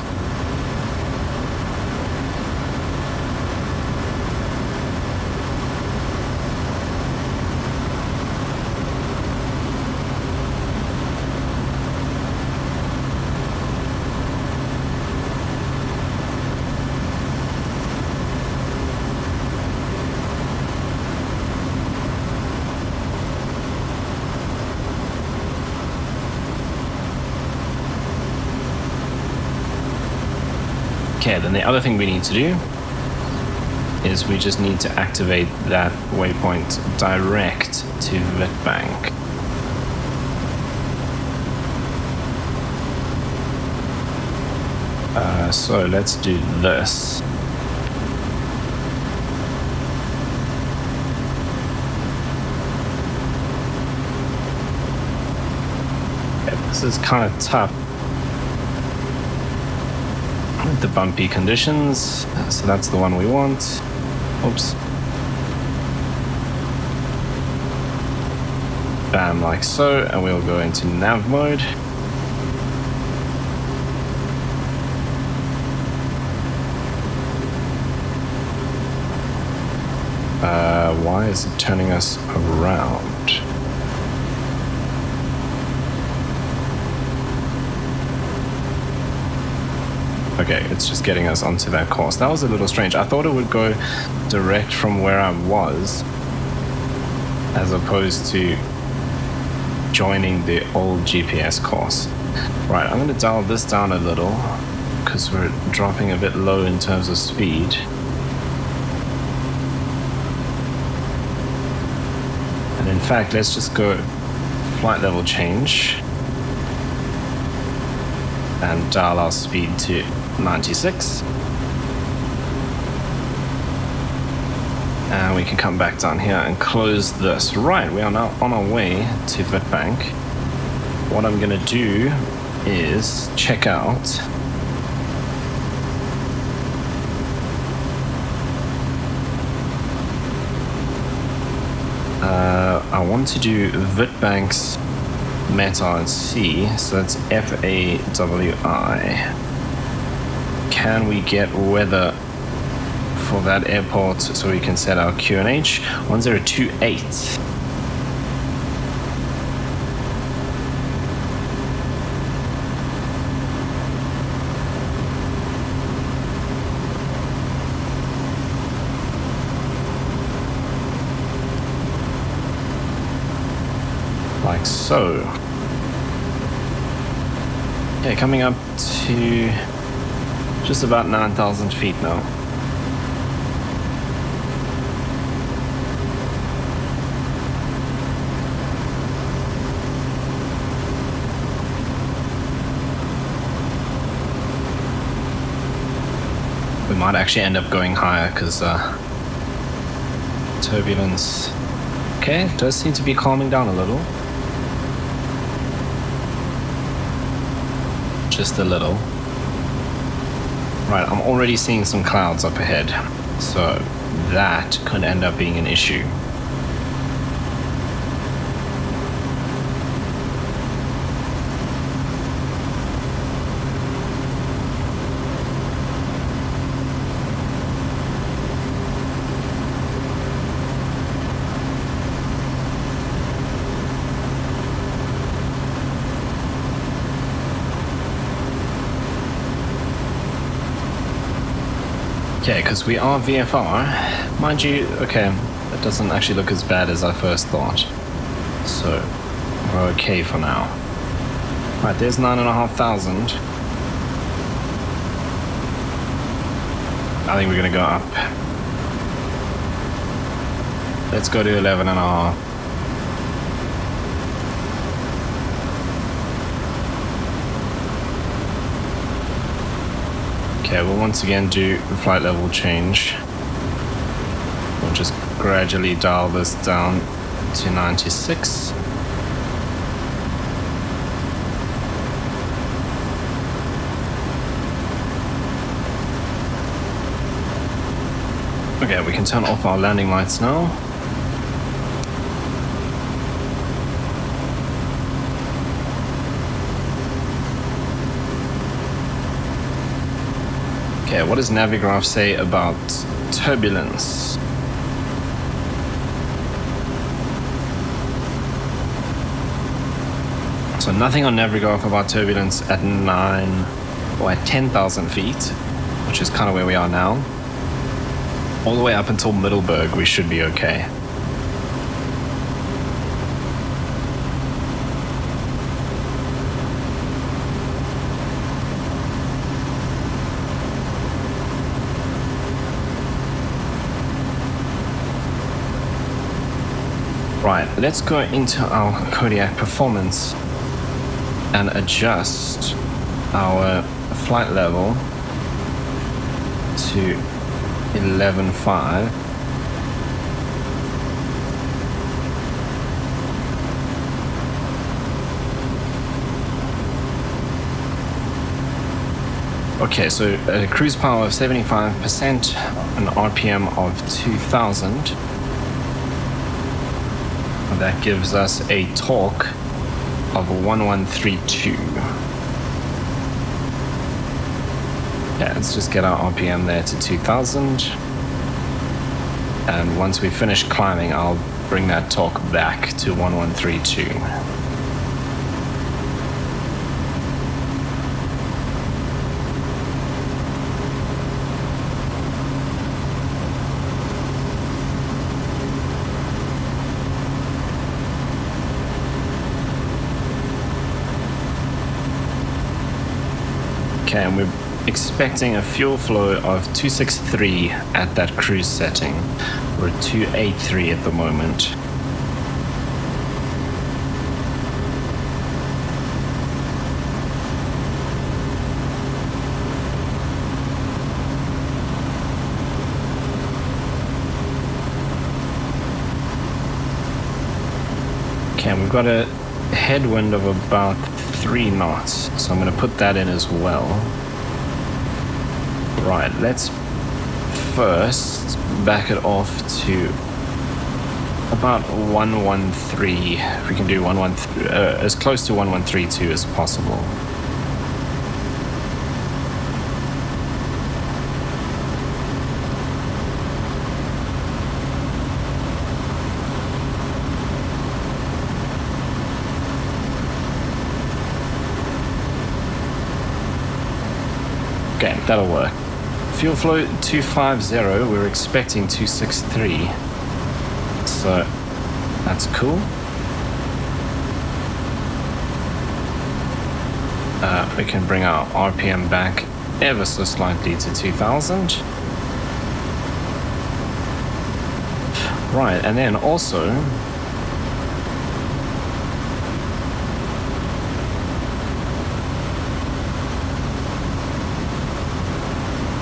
Okay, then the other thing we need to do is we just need to activate that waypoint direct to Witbank. So let's do this. Okay, this is kind of tough. The bumpy conditions, so that's the one we want. Oops. Bam, like so, and we'll go into nav mode. Why is it turning us around? Okay, it's just getting us onto that course. That was a little strange. I thought it would go direct from where I was, as opposed to joining the old GPS course. Right, I'm going to dial this down a little, because we're dropping a bit low in terms of speed. And in fact, let's just go flight level change and dial our speed to 96. And we can come back down here and close this. Right, we are now on our way to Witbank. What I'm going to do is check out I want to do Witbank's METAR and C, so that's FAWI. can we get weather for that airport so we can set our QNH? 1028. Like so. Okay, coming up to just about 9,000 feet now. We might actually end up going higher because turbulence. Okay, it does seem to be calming down a little. Just a little. Right, I'm already seeing some clouds up ahead, so that could end up being an issue. Okay, because we are VFR, mind you, okay, that doesn't actually look as bad as I first thought. So, we're okay for now. Right, there's 9,500. I think we're gonna go up. Let's go to 11.5. Okay, we'll once again do the flight level change. We'll just gradually dial this down to 96. Okay, we can turn off our landing lights now. Okay, what does Navigraph say about turbulence? So nothing on Navigraph about turbulence at 9 or at 10,000 feet, which is kind of where we are now. All the way up until Middleburg, we should be okay. Right, let's go into our Kodiak performance and adjust our flight level to 11.5. Okay, so a cruise power of 75%, an RPM of 2,000. That gives us a torque of 1132. Yeah, let's just get our RPM there to 2000. And once we finish climbing, I'll bring that torque back to 1132. Okay, and we're expecting a fuel flow of 263 at that cruise setting. We're at 283 at the moment. Okay, and we've got a headwind of about 3 knots, so I'm going to put that in as well. Right, let's first back it off to about 113. If we can do 113, as close to 1132 as possible. Okay, that'll work. Fuel flow 250, we're expecting 263. So that's cool. We can bring our RPM back ever so slightly to 2000. Right, and then also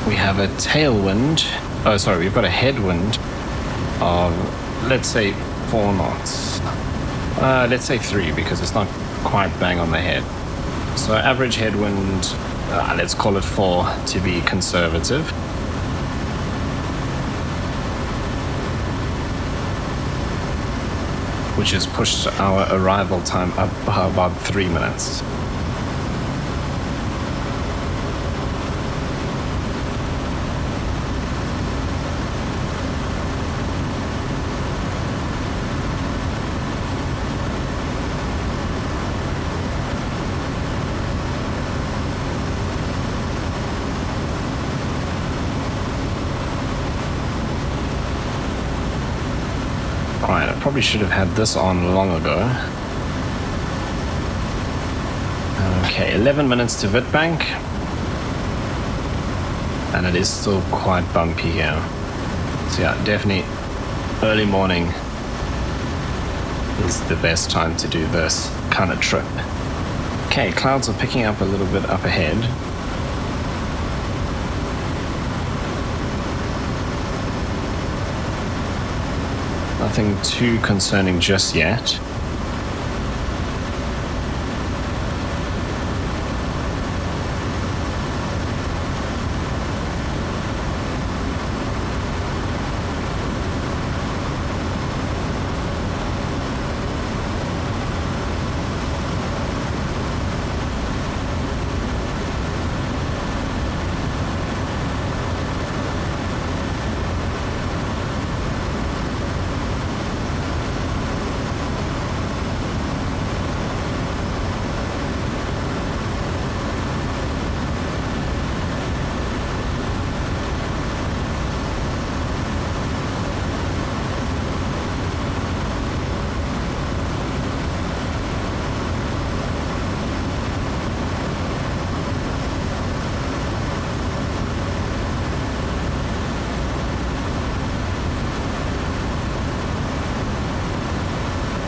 we have a tailwind. Oh, sorry, we've got a headwind of, let's say, 4 knots. Let's say 3 because it's not quite bang on the head. So average headwind, let's call it 4 to be conservative. Which has pushed our arrival time up by about 3 minutes. Right, I probably should have had this on long ago. Okay, 11 minutes to Witbank. And it is still quite bumpy here. So yeah, definitely early morning is the best time to do this kind of trip. Okay, clouds are picking up a little bit up ahead. Nothing too concerning just yet.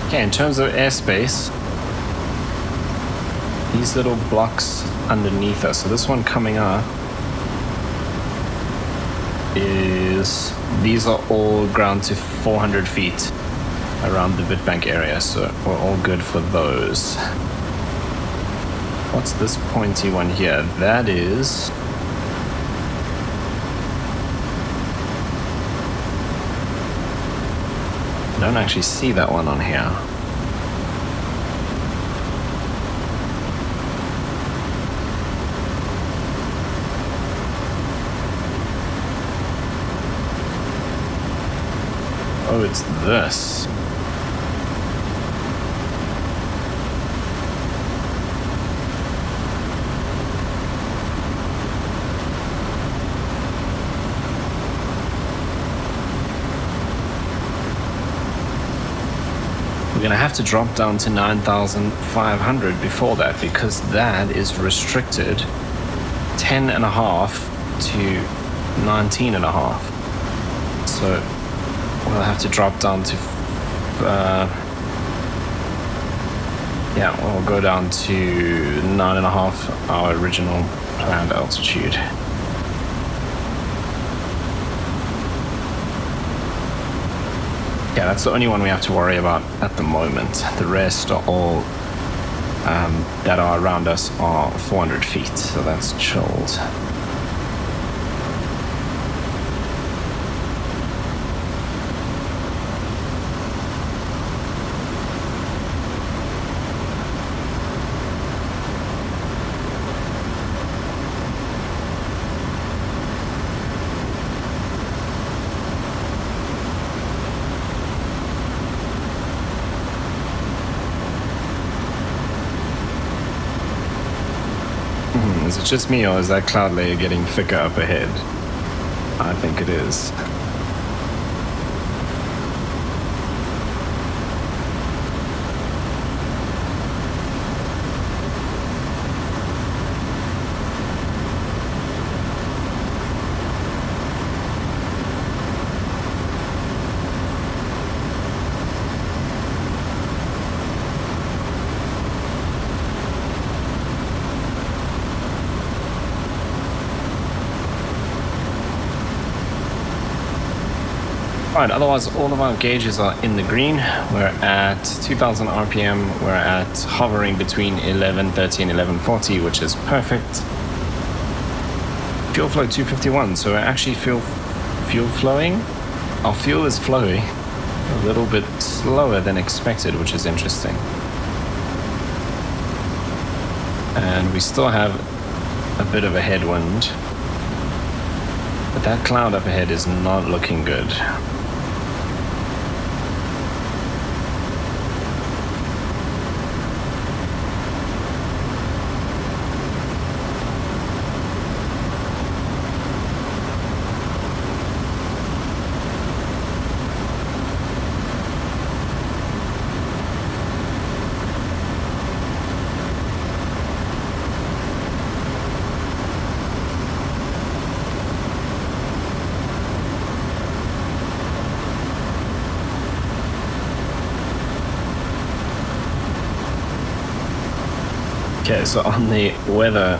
Okay, in terms of airspace, these little blocks underneath us, so this one coming up is, these are all ground to 400 feet around the Witbank area, so we're all good for those. What's this pointy one here? That is... I don't actually see that one on here. Oh, it's this. We're gonna have to drop down to 9,500 before that because that is restricted 10.5 to 19.5. So we'll have to drop down to yeah, we'll go down to 9.5, our original planned altitude. Yeah, that's the only one we have to worry about at the moment. The rest are all that are around us are 400 feet, so that's chilled. Is it just me, or is that cloud layer getting thicker up ahead? I think it is. Right, otherwise all of our gauges are in the green. We're at 2000 RPM. We're at hovering between 1130 and 1140, which is perfect. Fuel flow 251, so we're actually fuel flowing. Our fuel is flowing a little bit slower than expected, which is interesting. And we still have a bit of a headwind, but that cloud up ahead is not looking good. Okay, so on the weather,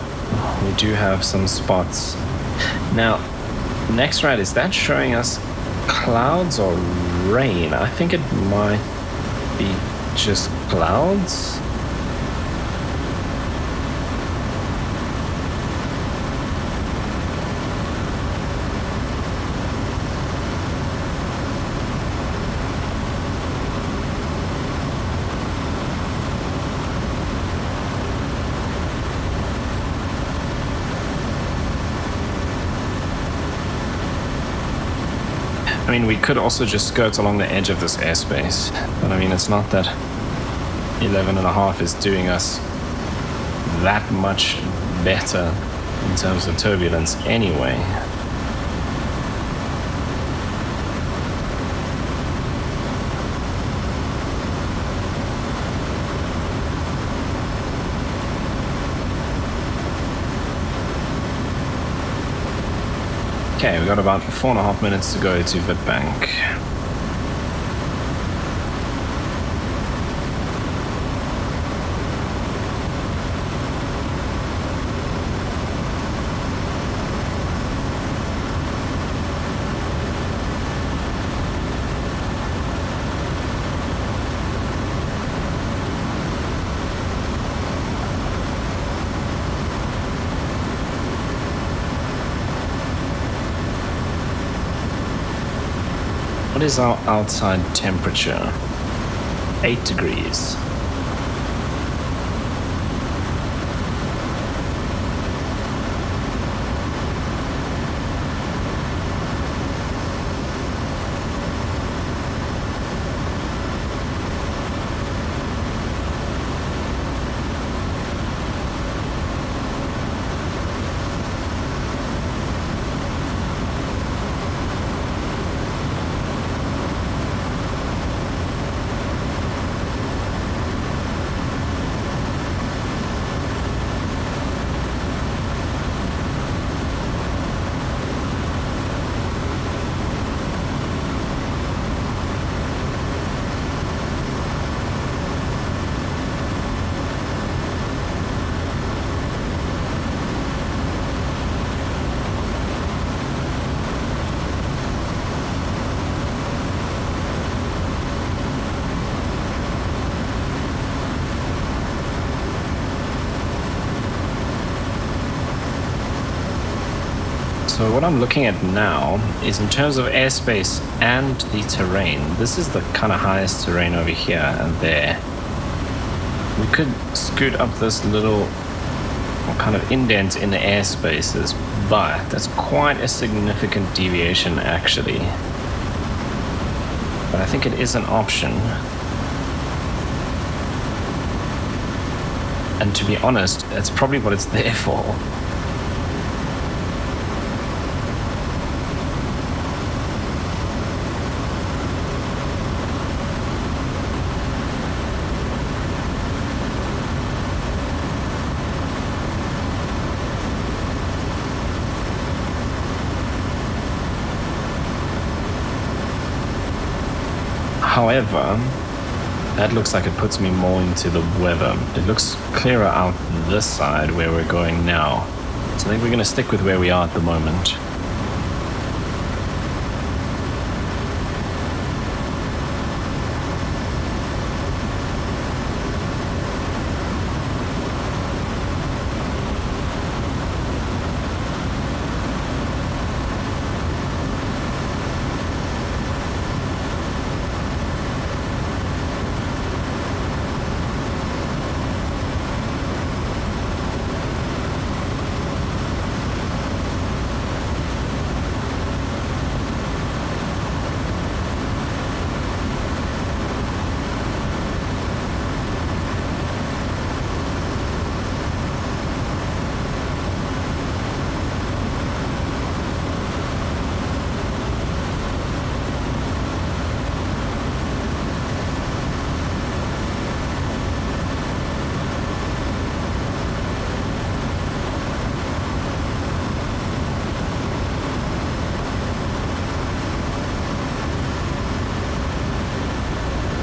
we do have some spots. Now, next right, is that showing us clouds or rain? I think it might be just clouds. I mean, we could also just skirt along the edge of this airspace, but I mean, it's not that 11.5 is doing us that much better in terms of turbulence anyway. Okay, we've got about 4.5 minutes to go to Witbank. What is our outside temperature? 8 degrees. So what I'm looking at now is in terms of airspace and the terrain. This is the kind of highest terrain over here and there. We could scoot up this little kind of indent in the airspaces, but that's quite a significant deviation actually. But I think it is an option. And to be honest, that's probably what it's there for. However, that looks like it puts me more into the weather. It looks clearer out this side where we're going now. So I think we're going to stick with where we are at the moment.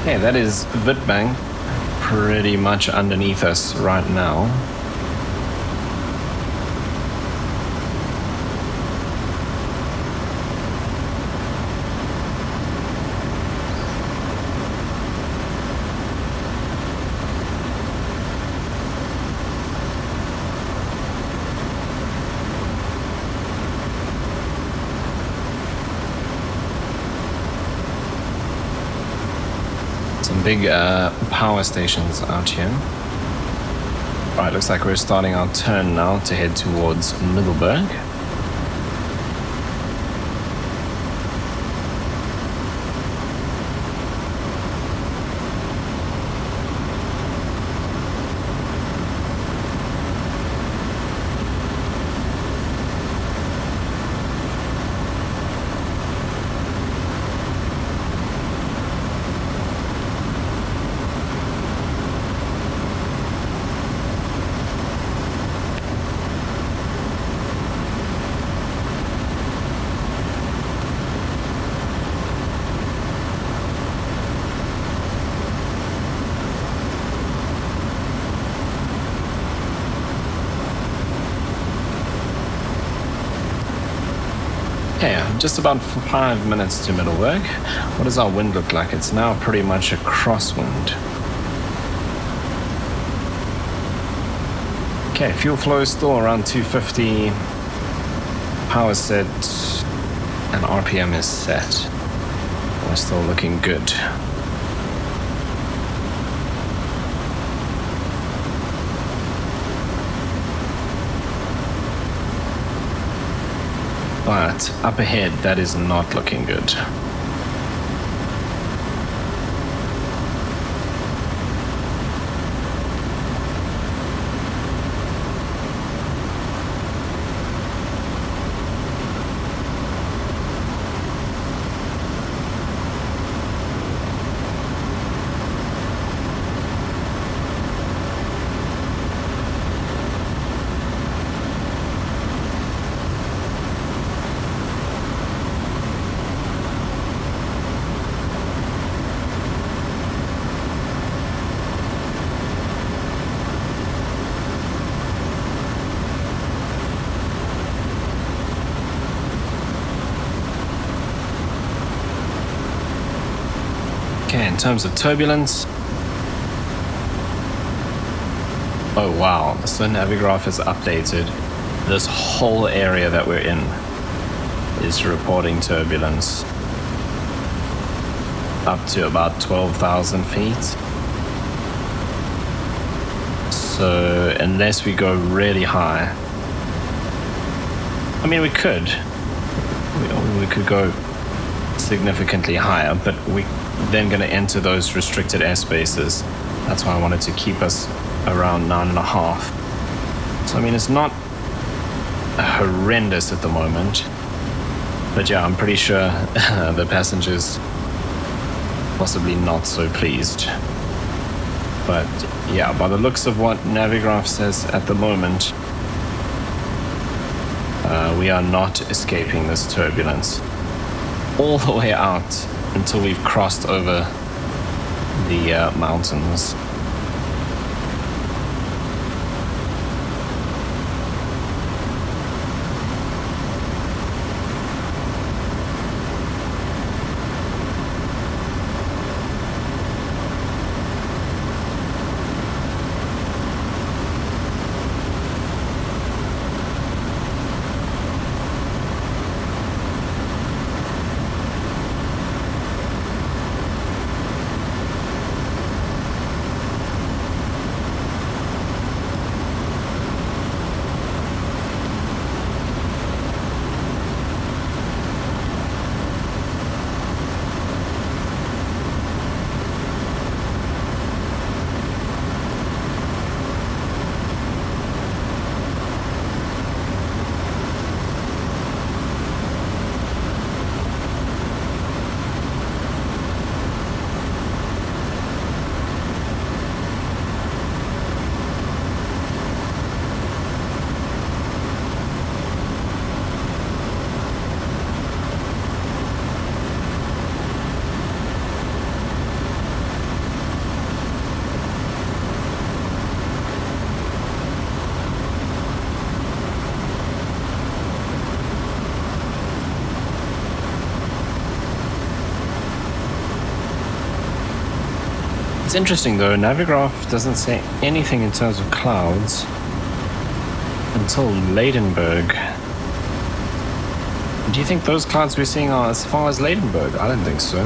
Okay, that is Witbank pretty much underneath us right now. Big power stations out here. Right, looks like we're starting our turn now to head towards Middelburg. Okay, just about 5 minutes to Middelburg. What does our wind look like? It's now pretty much a crosswind. Okay, fuel flow is still around 250. Power set and RPM is set. We're still looking good. But up ahead, that is not looking good. Okay, in terms of turbulence, oh wow, so Navigraph has updated. This whole area that we're in is reporting turbulence up to about 12,000 feet. So unless we go really high, I mean we could go significantly higher, but we then going to enter those restricted airspaces. That's why I wanted to keep us around 9.5. So I mean it's not horrendous at the moment, but yeah, I'm pretty sure the passengers possibly not so pleased. But yeah, by the looks of what Navigraph says at the moment, we are not escaping this turbulence all the way out until we've crossed over the mountains. It's interesting though, Navigraph doesn't say anything in terms of clouds until Ladenburg. Do you think those clouds we're seeing are as far as Ladenburg? I don't think so.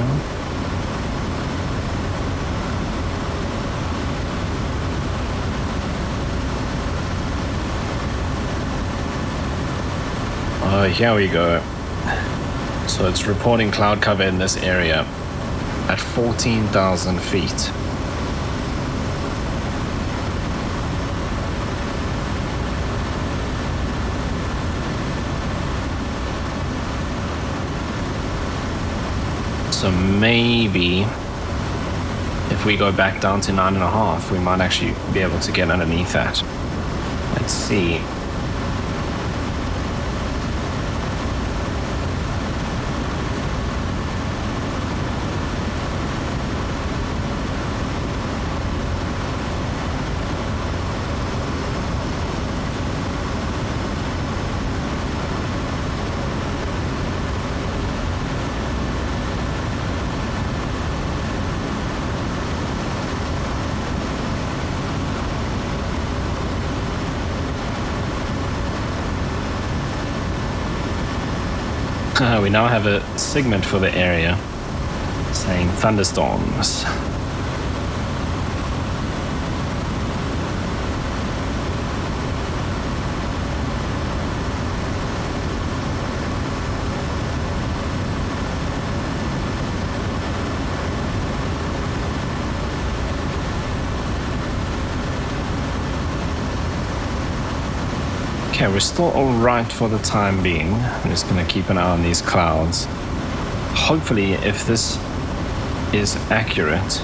Oh, here we go. So it's reporting cloud cover in this area at 14,000 feet. So maybe if we go back down to 9.5, we might actually be able to get underneath that. Let's see. We now have a segment for the area saying thunderstorms. Okay, we're still alright for the time being. I'm just going to keep an eye on these clouds. Hopefully, if this is accurate,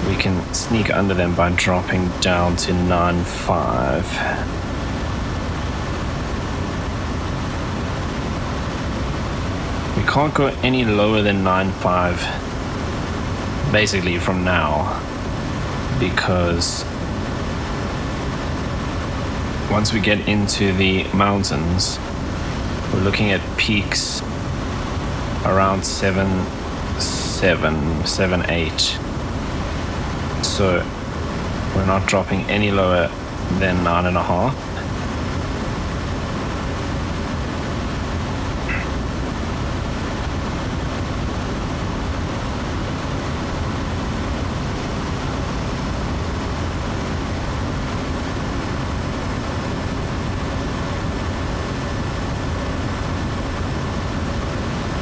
we can sneak under them by dropping down to 9.5. We can't go any lower than 9.5 basically from now, because once we get into the mountains, we're looking at peaks around 7.8. So we're not dropping any lower than 9.5.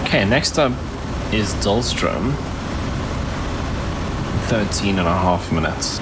Okay, next up is Dullstrom, 13.5 minutes.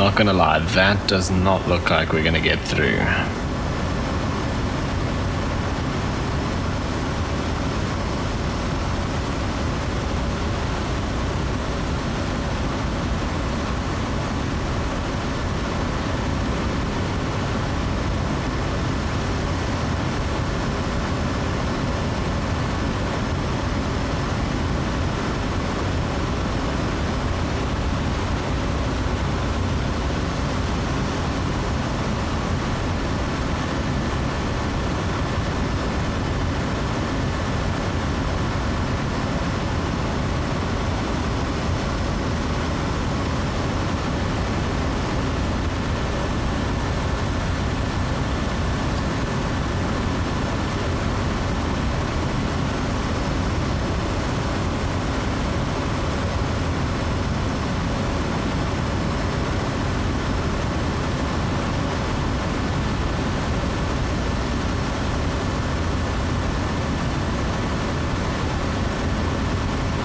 Not gonna lie, that does not look like we're gonna get through.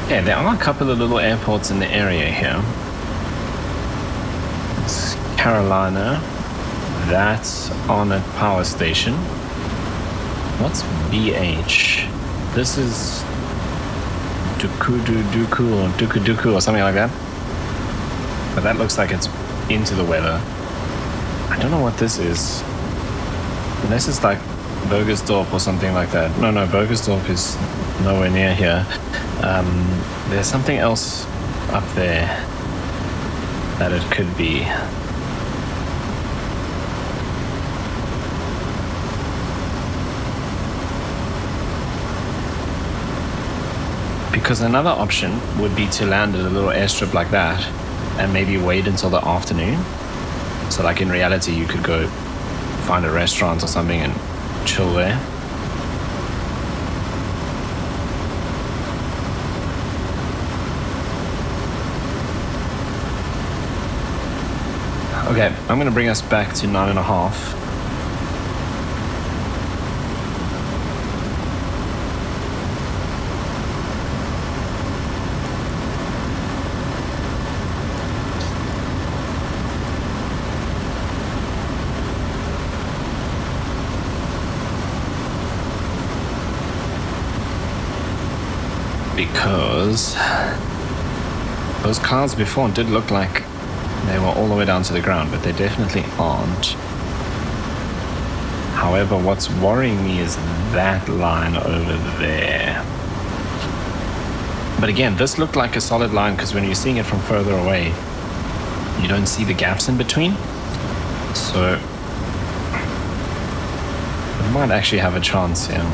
Yeah, there are a couple of little airports in the area here. It's Carolina. That's on a power station. What's BH? This is Duku or something like that. But that looks like it's into the weather. I don't know what this is. Unless it's like Burgersdorp or something like that. No, Burgersdorp is nowhere near here. There's something else up there that it could be. Because another option would be to land at a little airstrip like that and maybe wait until the afternoon. So like in reality you could go find a restaurant or something and chill there. Okay, I'm going to bring us back to 9.5. Because those clouds before did look like they were all the way down to the ground, but they definitely aren't. However, what's worrying me is that line over there. But again, this looked like a solid line because when you're seeing it from further away, you don't see the gaps in between. So we might actually have a chance here.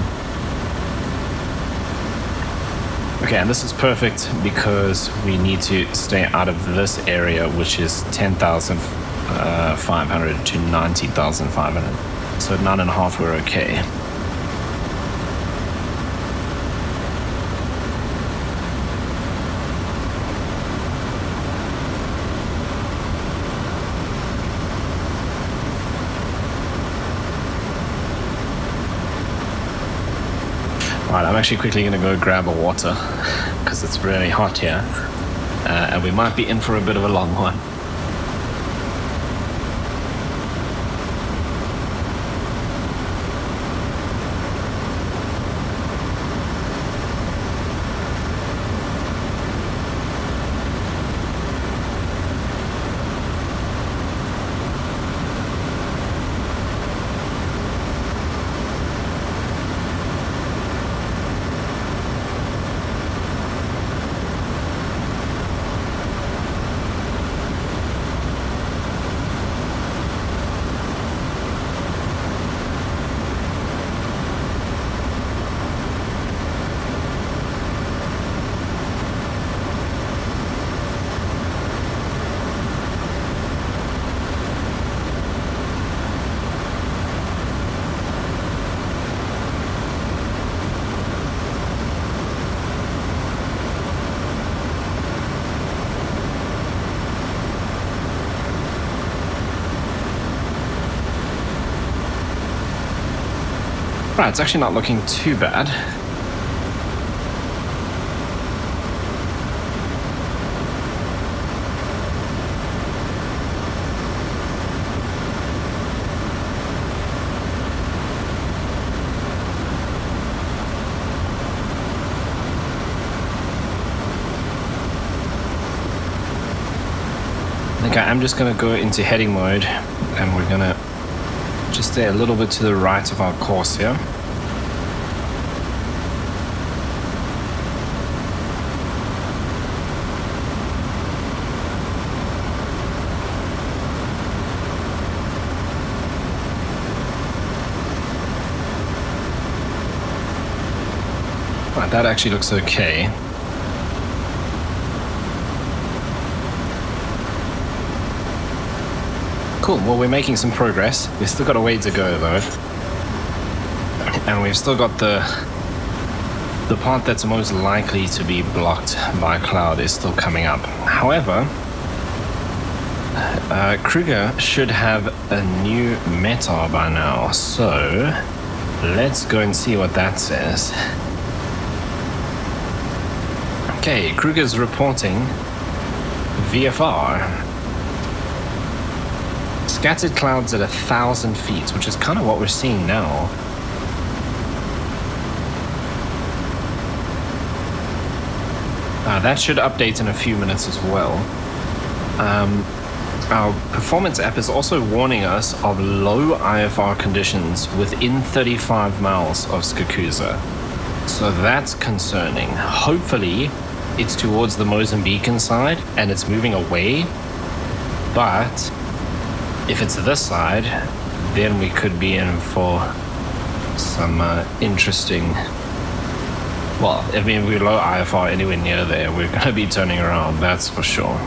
Okay, and this is perfect because we need to stay out of this area, which is 10,500 to 90,500. So at 9.5, we're okay. Right, I'm actually quickly going to go grab a water because it's really hot here and we might be in for a bit of a long one. Right, it's actually not looking too bad. Okay, I'm just gonna go into heading mode and we're gonna just stay a little bit to the right of our course here. Right, that actually looks okay. Cool, well we're making some progress. We've still got a way to go though. And we've still got the part that's most likely to be blocked by cloud is still coming up. However, Kruger should have a new METAR by now, so let's go and see what that says. Okay, Kruger's reporting VFR. Scattered clouds at 1,000 feet, which is kind of what we're seeing now. That should update in a few minutes as well. Our performance app is also warning us of low IFR conditions within 35 miles of Skukuza. So that's concerning. Hopefully, it's towards the Mozambican side and it's moving away. But if it's this side, then we could be in for some interesting... Well, I mean, if we're low IFR anywhere near there, we're going to be turning around, that's for sure.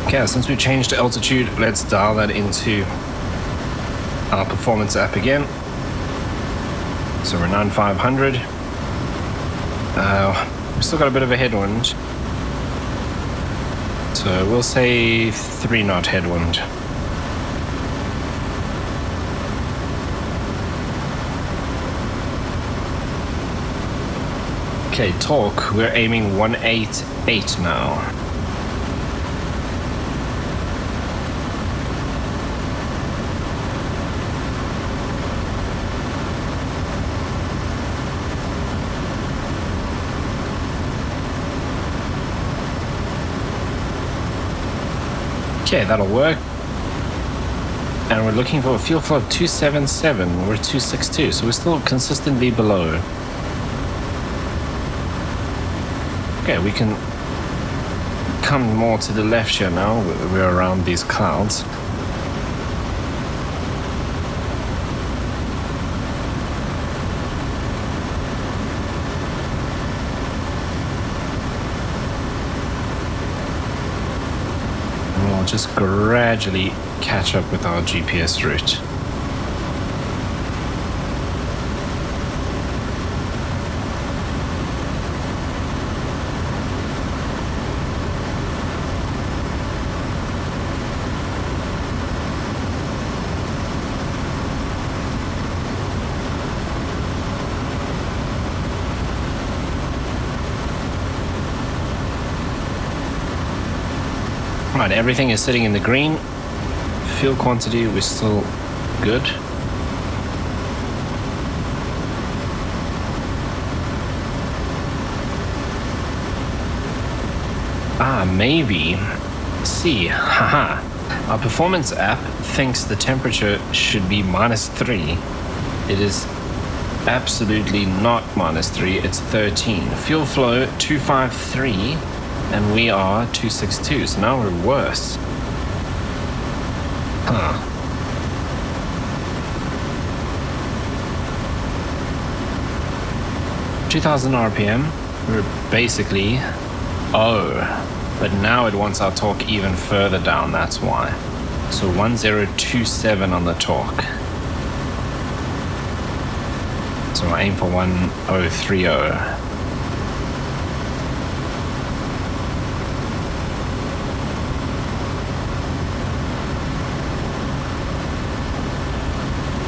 Okay, since we changed altitude, let's dial that into our performance app again. So we're 9,500. We've still got a bit of a headwind. So we'll say 3 knot headwind. Okay, torque, we're aiming 188 now. Okay, that'll work. And we're looking for a fuel flow of 277. We're 262, so we're still consistently below. Okay, we can come more to the left here now. We're around these clouds. Just gradually catch up with our GPS route. Right, everything is sitting in the green. Fuel quantity, we're still good. Maybe. See, haha. Our performance app thinks the temperature should be -3. It is absolutely not -3, it's 13. Fuel flow 253. And we are 262, so now we're worse. Huh. $2,000 RPM, we're basically... Oh, but now it wants our torque even further down, that's why. So 1027 on the torque. So I aim for 1030.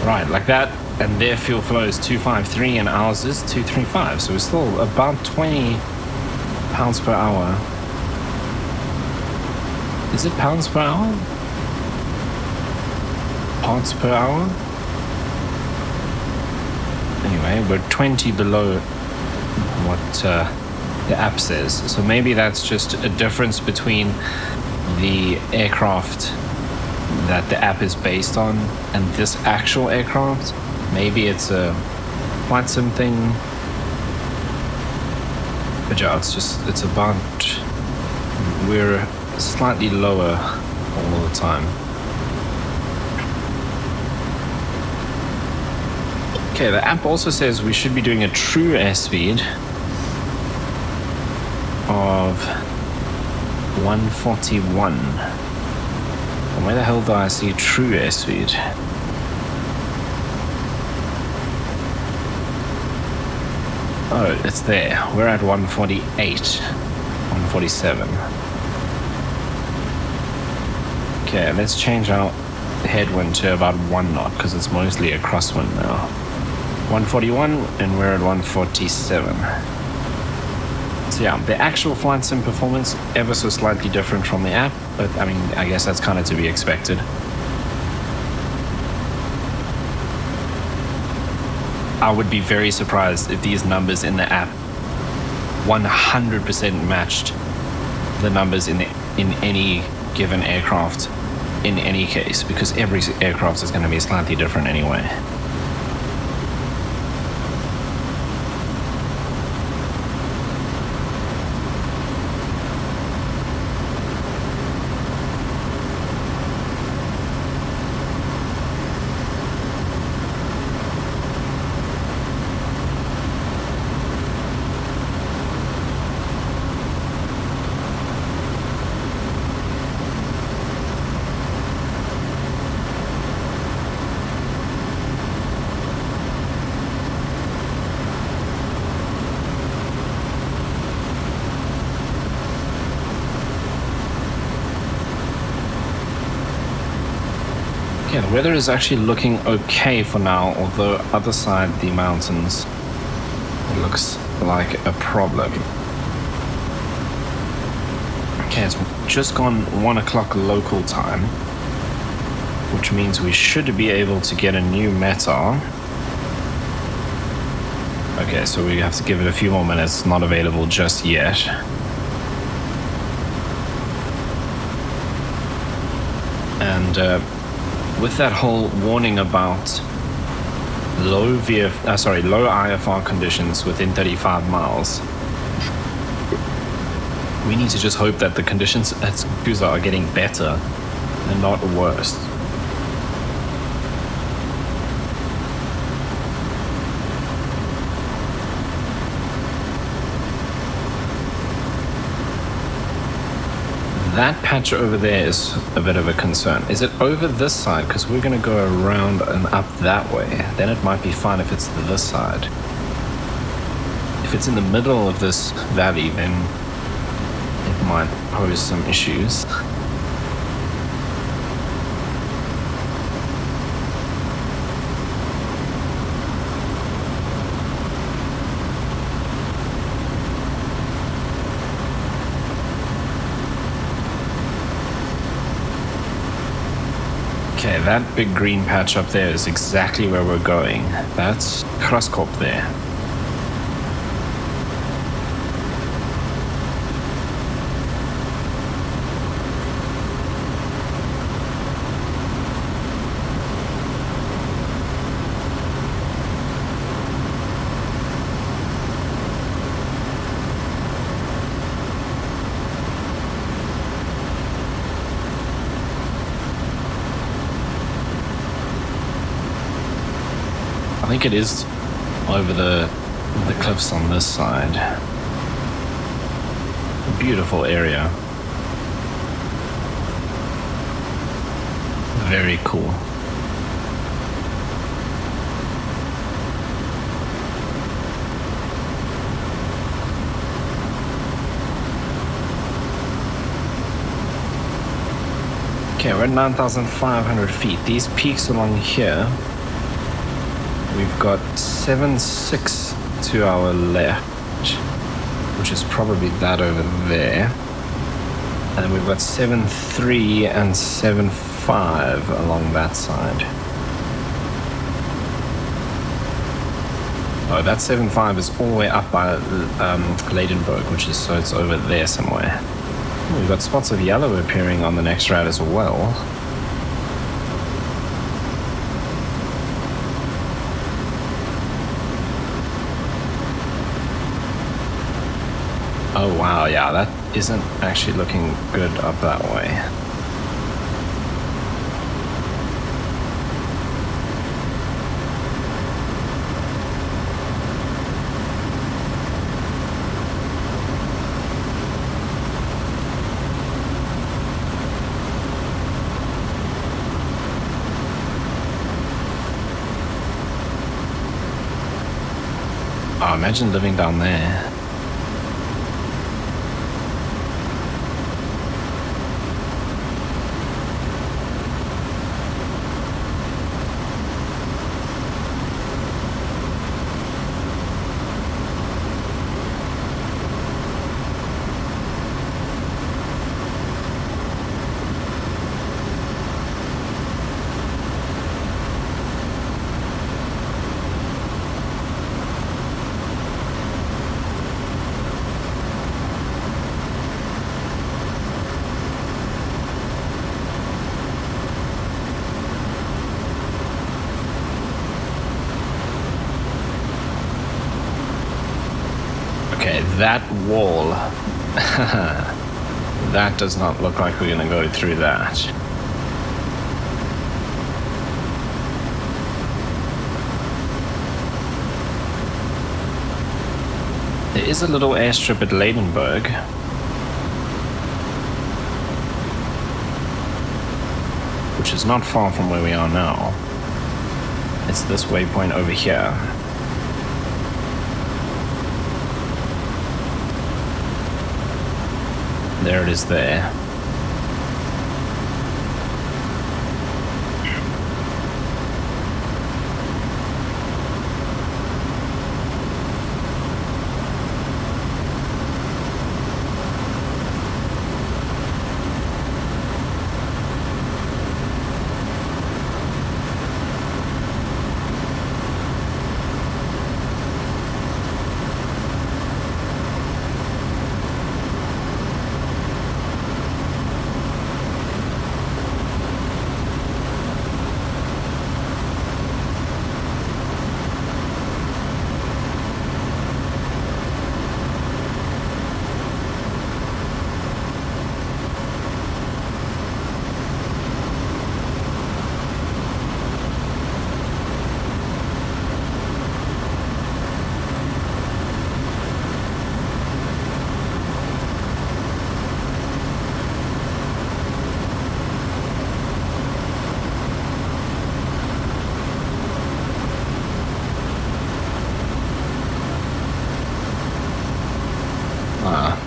Right, like that, and their fuel flow is 253 and ours is 235, so we're still about 20 pounds per hour. Is it pounds per hour? parts per hour. Anyway, we're 20 below what the app says. So maybe that's just a difference between the aircraft that the app is based on and this actual aircraft. Maybe it's a flight sim thing. But yeah, it's about, we're slightly lower all the time. Okay, the app also says we should be doing a true airspeed of 141. And where the hell do I see true airspeed? Oh, it's there. We're at 148, 147. Okay, let's change our headwind to about 1 knot because it's mostly a crosswind now. 141 and we're at 147. So yeah, the actual flight sim performance ever so slightly different from the app, but I mean, I guess that's kind of to be expected. I would be very surprised if these numbers in the app 100% matched the numbers in any given aircraft in any case, because every aircraft is going to be slightly different anyway. Yeah, the weather is actually looking okay for now, although other side the mountains, it looks like a problem. Okay, it's just gone 1 o'clock local time, which means we should be able to get a new METAR. Okay, so we have to give it a few more minutes, it's not available just yet. And with that whole warning about low IFR conditions within 35 miles, we need to just hope that the conditions at Skukuza are getting better and not worse. That patch over there is a bit of a concern. Is it over this side? Because we're going to go around and up that way. Then it might be fine if it's this side. If it's in the middle of this valley, then it might pose some issues. Okay, that big green patch up there is exactly where we're going. That's Kraskop there. I think it is over the cliffs on this side. Beautiful area. Very cool. Okay, we're at 9,500 feet. These peaks along here, we've got 7.6 to our left, which is probably that over there. And we've got 7.3 and 7.4 7.5 along that side. Oh, that 7.5 is all the way up by Ladenburg, which is, so it's over there somewhere. We've got spots of yellow appearing on the next route as well. Oh wow, yeah, that isn't actually looking good up that way. Oh, imagine living down there. Okay, that wall, that does not look like we're going to go through that. There is a little airstrip at Ladenburg. Which is not far from where we are now. It's this waypoint over here. There it is there.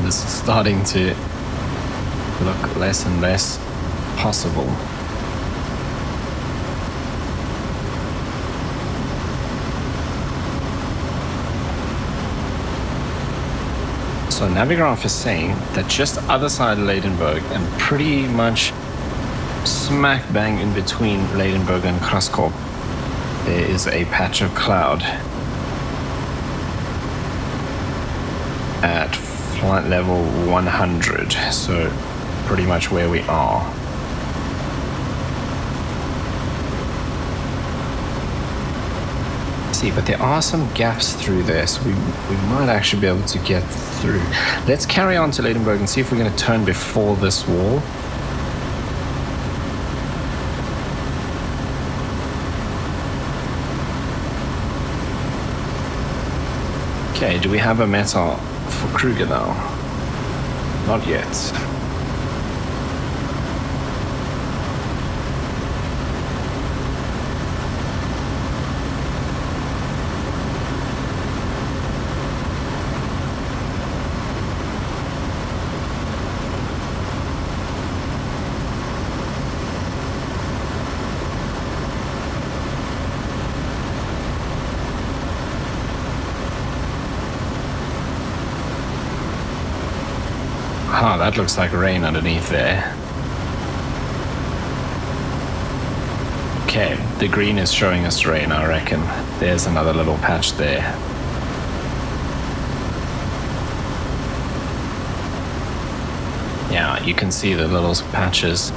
This is starting to look less and less possible. So Navigraph is saying that just other side of Ladenburg and pretty much smack bang in between Ladenburg and Kraskorp, there is a patch of cloud at flight level 100, so pretty much where we are. See, but there are some gaps through there, so we might actually be able to get through. Let's carry on to Ladenburg and see if we're going to turn before this wall. Okay, do we have a meta for Kruger now? Not yet. Ah, that looks like rain underneath there. Okay, the green is showing us rain, I reckon. There's another little patch there. Yeah, you can see the little patches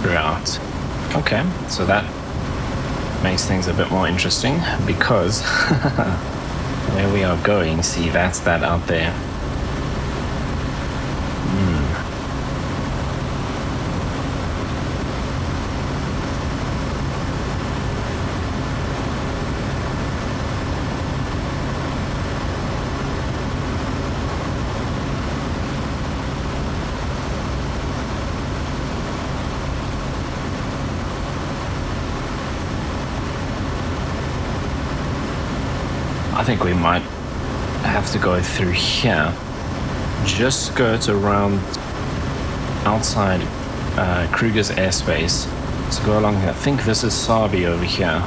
throughout. Okay, so that makes things a bit more interesting because where we are going, see, that's that out there. I think we might have to go through here. Just skirt around outside Kruger's airspace. So go along here. I think this is Sabi over here.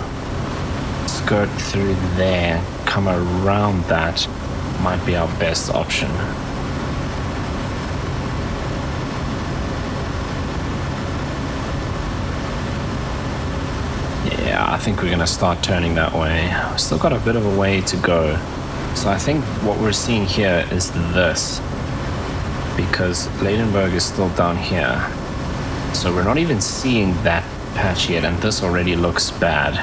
Skirt through there, come around that. Might be our best option. Yeah, I think we're gonna start turning that way. We've still got a bit of a way to go. So I think what we're seeing here is this, because Ladenburg is still down here. So we're not even seeing that patch yet, and this already looks bad.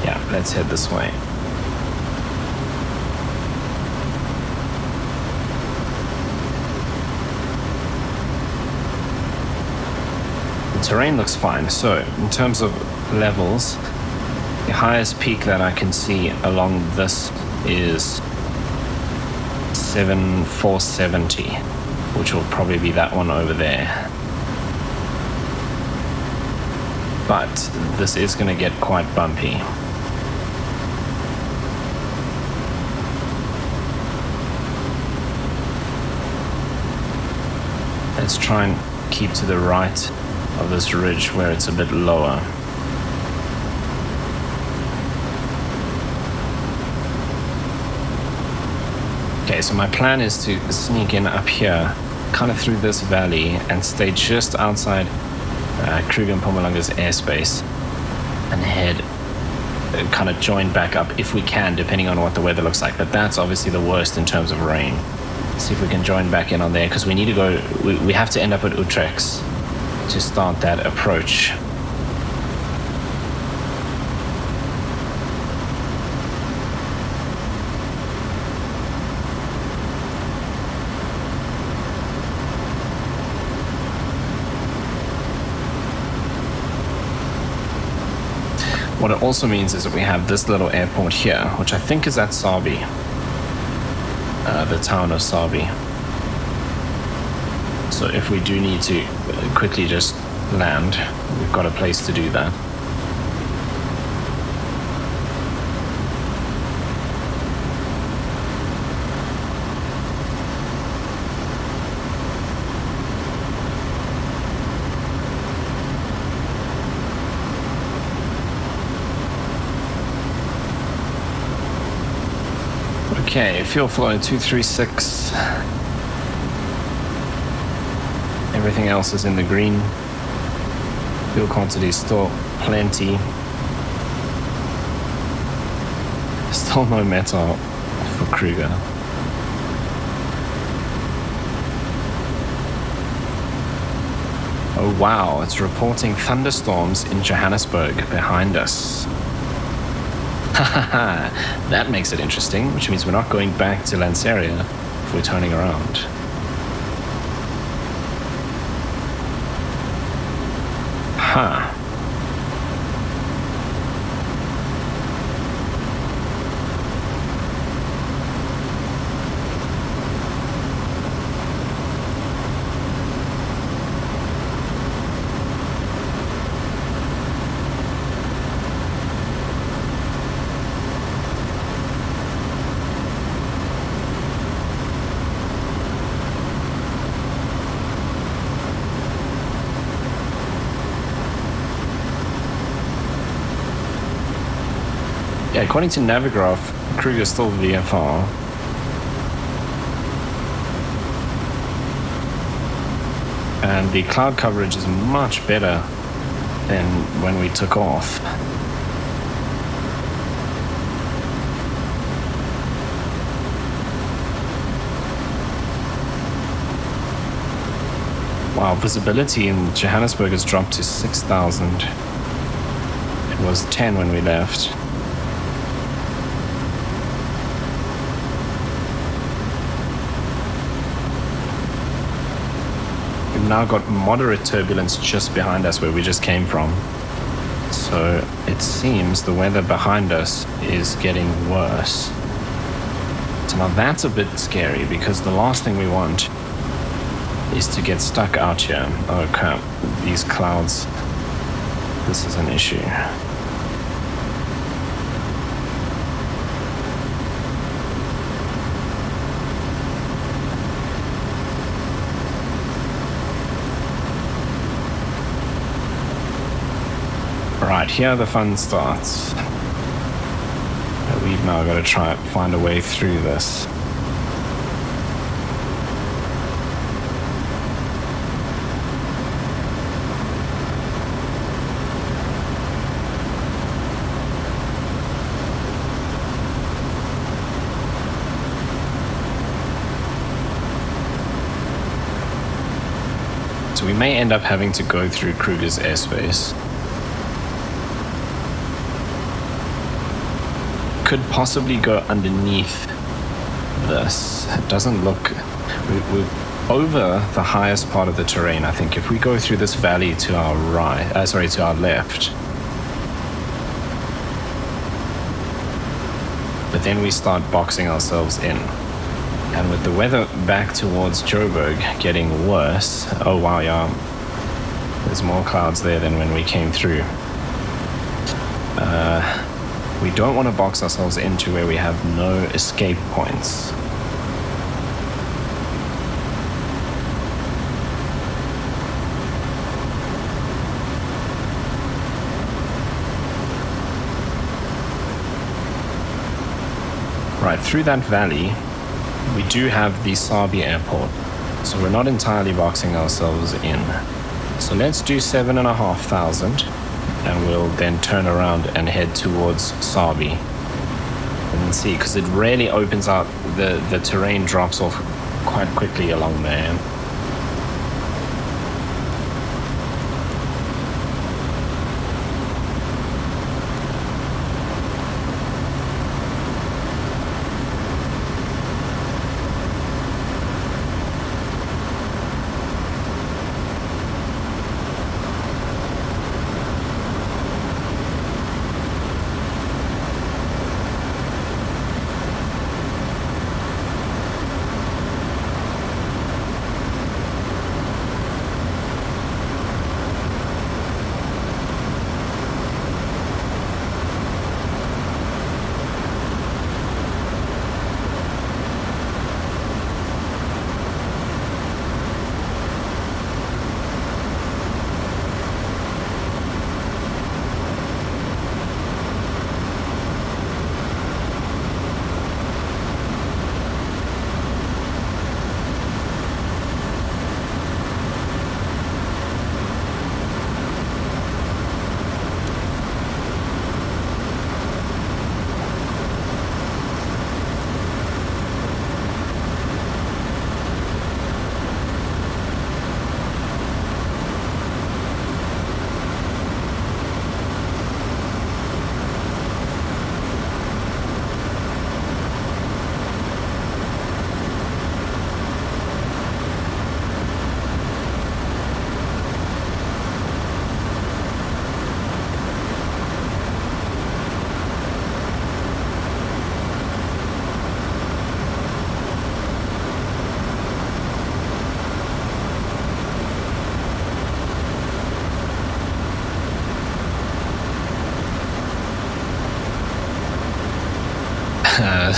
Yeah, let's head this way. The terrain looks fine. So in terms of levels, the highest peak that I can see along this is 7470, which will probably be that one over there. But this is going to get quite bumpy. Let's try and keep to the right of this ridge where it's a bit lower. Okay, so my plan is to sneak in up here, kind of through this valley, and stay just outside Kruger and Mpumalanga's airspace, and head, kind of join back up if we can, depending on what the weather looks like. But that's obviously the worst in terms of rain. See if we can join back in on there, because we need to go, we have to end up at Utrecht to start that approach. What it also means is that we have this little airport here, which I think is at Sabi, the town of Sabi. So if we do need to quickly just land, we've got a place to do that. Okay, fuel flow 236. Everything else is in the green. Fuel quantity is still plenty. Still no metal for Kruger. Oh wow, it's reporting thunderstorms in Johannesburg behind us. That makes it interesting, which means we're not going back to Lanseria if we're turning around. Huh. Yeah, according to Navigraph, Kruger is still VFR. And the cloud coverage is much better than when we took off. Wow, visibility in Johannesburg has dropped to 6,000. It was 10 when we left. We've now got moderate turbulence just behind us where we just came from. So it seems the weather behind us is getting worse. So now that's a bit scary because the last thing we want is to get stuck out here. Oh crap, these clouds, this is an issue. Right, here the fun starts. We've now got to try and find a way through this. So we may end up having to go through Kruger's airspace. Could possibly go underneath this. It doesn't look... We're over the highest part of the terrain, I think. If we go through this valley to our right... to our left. But then we start boxing ourselves in. And with the weather back towards Joburg getting worse, oh wow, yeah, there's more clouds there than when we came through. We don't want to box ourselves into where we have no escape points. Right, through that valley, we do have the Sabi Airport, so we're not entirely boxing ourselves in. So let's do 7,500, and we'll then turn around and head towards Sabi. And then see, because it really opens out, the terrain drops off quite quickly along there.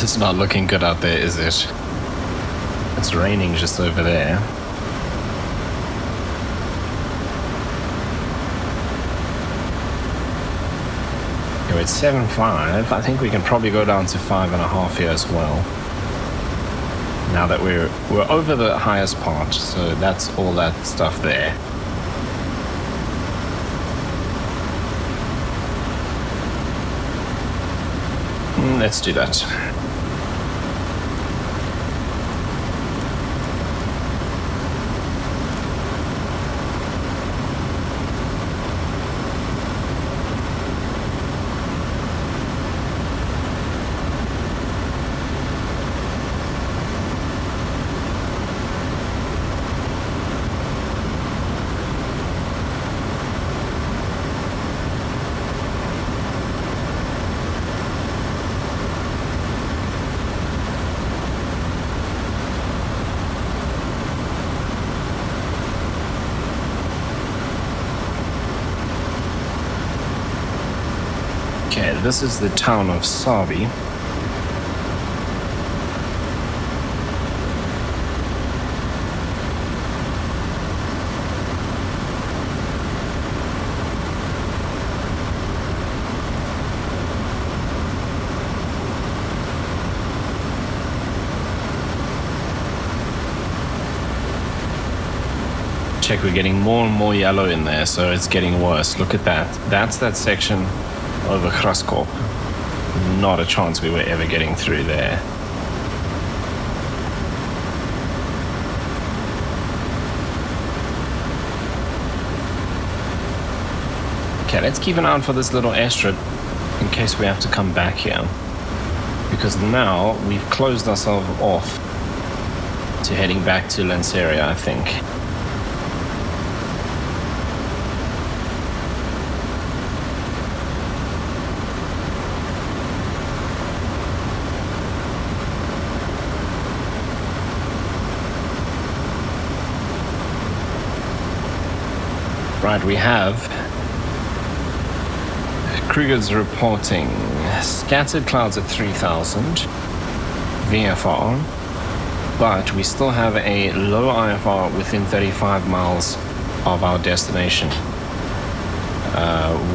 It's not looking good out there, is it? It's raining just over there. We're at 7.5. I think we can probably go down to 5.5 here as well. Now that we're over the highest part, so that's all that stuff there. Let's do that. Okay, this is the town of Savi. Check, we're getting more and more yellow in there, so it's getting worse. Look at that. That's that section over Graskop. Not a chance we were ever getting through there. Okay, let's keep an eye out for this little airstrip in case we have to come back here. Because now we've closed ourselves off to heading back to Lanseria, I think. Right, we have Kruger's reporting scattered clouds at 3000 VFR, but we still have a low IFR within 35 miles of our destination.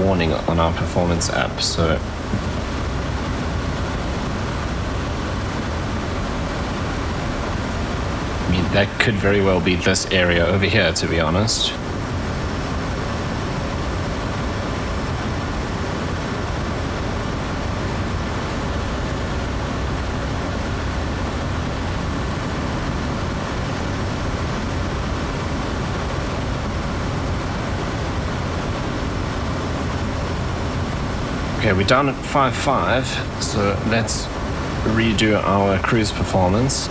Warning on our performance app. So I mean, that could very well be this area over here, to be honest. Okay, we're down at 5.5, so let's redo our cruise performance.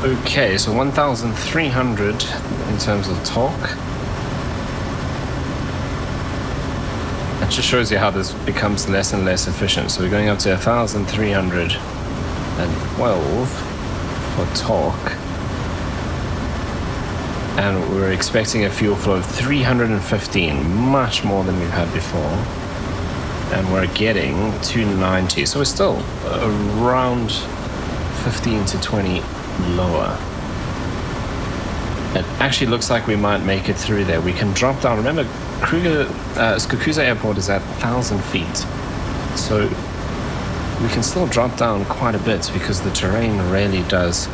Okay, so 1,300 in terms of torque. That just shows you how this becomes less and less efficient. So we're going up to 1,312 for torque. And we're expecting a fuel flow of 315, much more than we've had before. And we're getting 290, so we're still around 15 to 20 lower. It actually looks like we might make it through there. We can drop down. Remember, Skukuza Airport is at 1,000 feet, so we can still drop down quite a bit because the terrain really does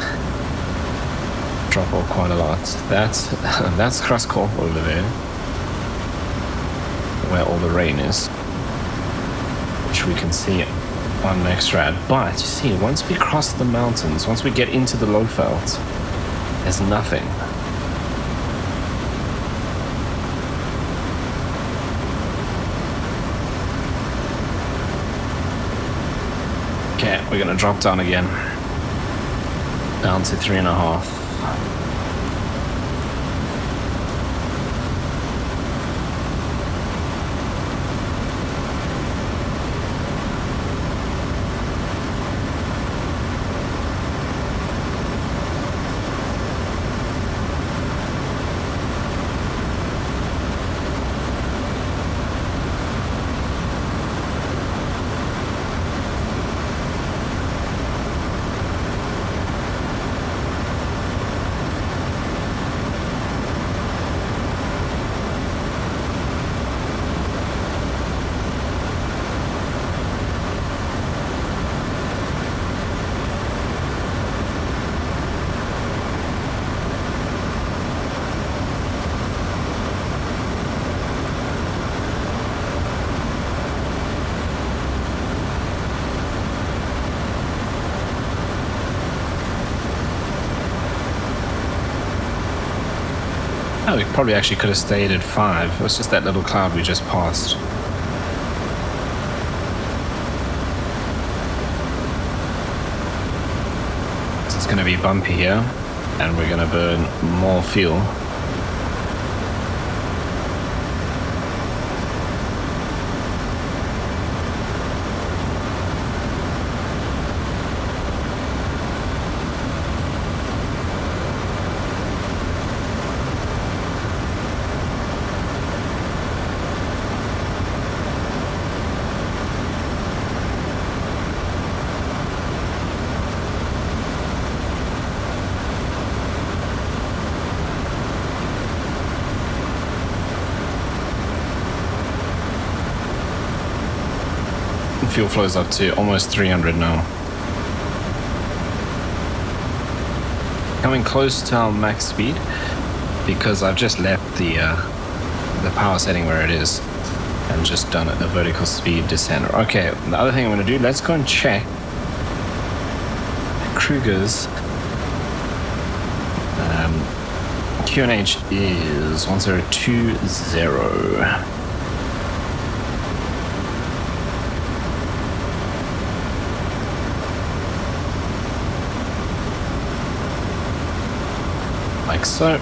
drop off quite a lot. That's Kraskov over there, where all the rain is, which we can see on next rad. But you see, once we cross the mountains, once we get into the low veld, there's nothing. Okay, we're gonna drop down again, down to 3.5. Oh, we probably actually could have stayed at 5. It was just that little cloud we just passed. So it's going to be bumpy here, and we're going to burn more fuel. Fuel flows up to almost 300 now. Coming close to our max speed because I've just left the power setting where it is and just done a vertical speed descent. Okay, the other thing I'm going to do, let's go and check Kruger's QNH is 1020. Like so,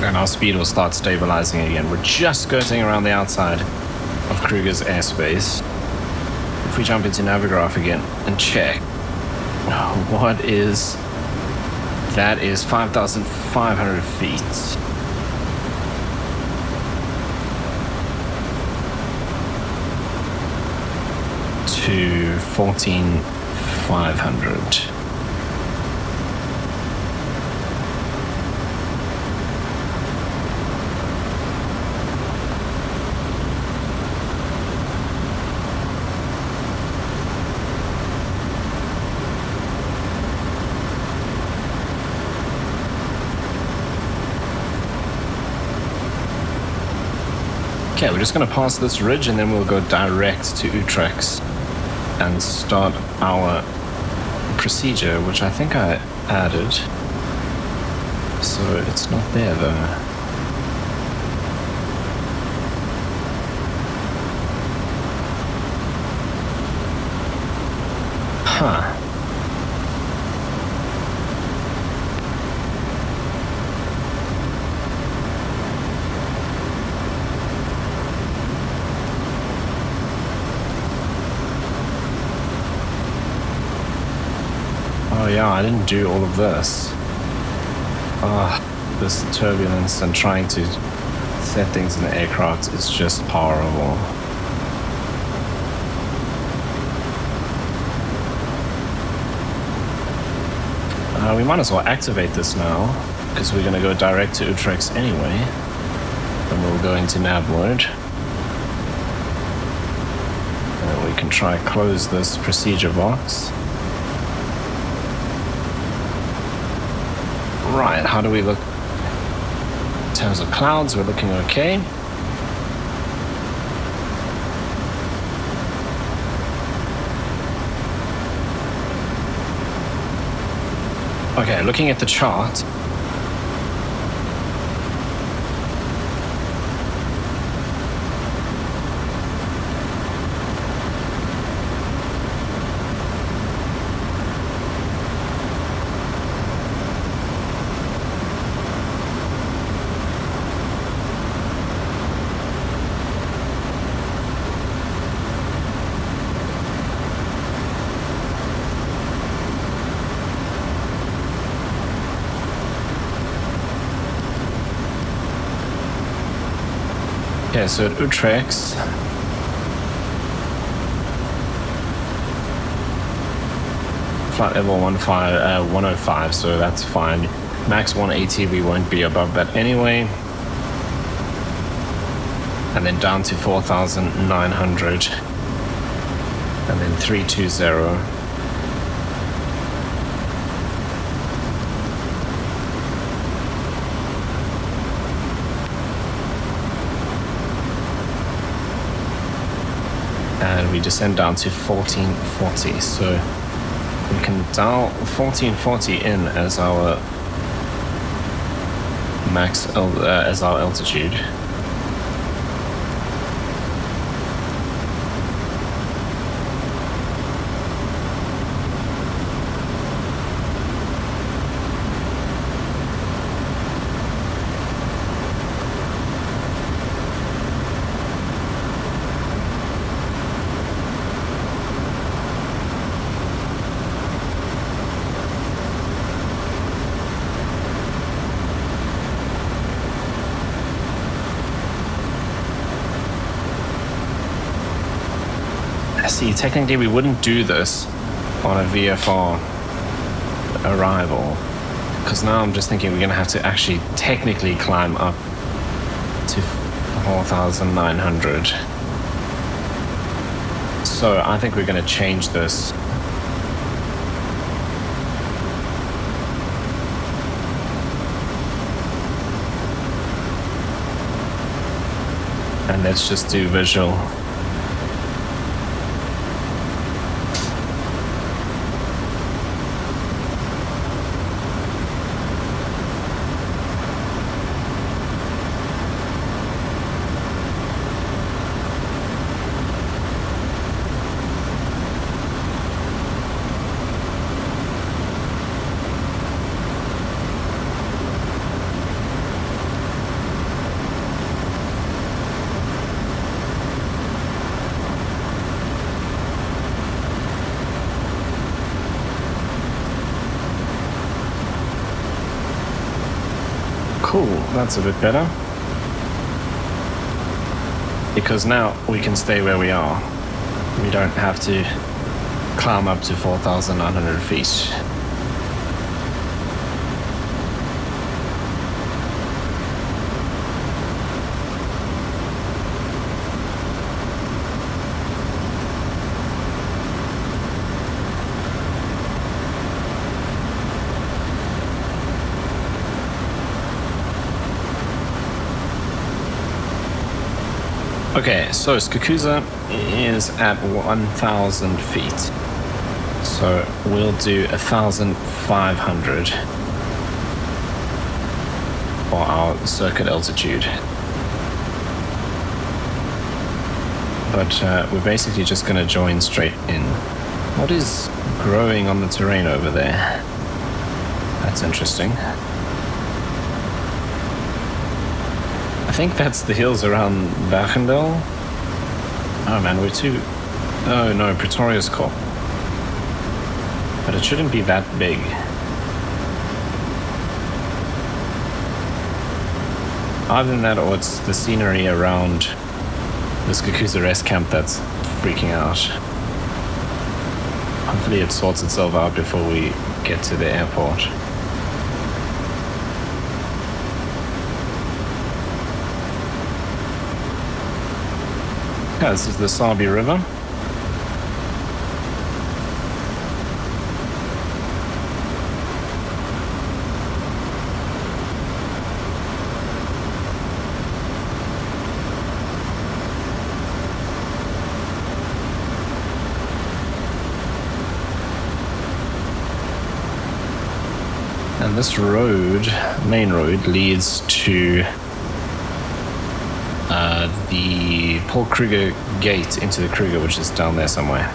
and our speed will start stabilizing again. We're just skirting around the outside of Kruger's airspace. If we jump into Navigraph again and check, what is that? Is 5,500 feet. To 14,500. Okay, we're just going to pass this ridge and then we'll go direct to Utrecht and start our procedure, which I think I added. So it's not there though. Huh. Oh yeah, I didn't do all of this. This turbulence and trying to set things in the aircraft is just horrible. We might as well activate this now, because we're going to go direct to Utrecht anyway. And we'll go into nav mode. And we can try close this procedure box. Right, how do we look in terms of clouds? We're looking okay. Okay, looking at the chart. Okay, so at Utrecht, flight level 105, so that's fine. Max 180, we won't be above that anyway. And then down to 4,900. And then 320. And we descend down to 1440, so we can dial 1440 in as our as our altitude. See, technically we wouldn't do this on a VFR arrival, because now I'm just thinking we're going to have to actually technically climb up to 4,900. So I think we're going to change this. And let's just do visual. Cool, that's a bit better. Because now we can stay where we are. We don't have to climb up to 4,900 feet. Okay, so Skukuza is at 1,000 feet. So we'll do 1,500 for our circuit altitude. But we're basically just going to join straight in. What is growing on the terrain over there? That's interesting. I think that's the hills around Bachendel. Oh man, we're too... Oh no, Pretorius Corp. But it shouldn't be that big. Other than that, or it's the scenery around the Skukuza rest camp that's freaking out. Hopefully it sorts itself out before we get to the airport. Yeah, this is the Sabi River. And this road, main road, leads to the Paul Kruger gate into the Kruger, which is down there somewhere.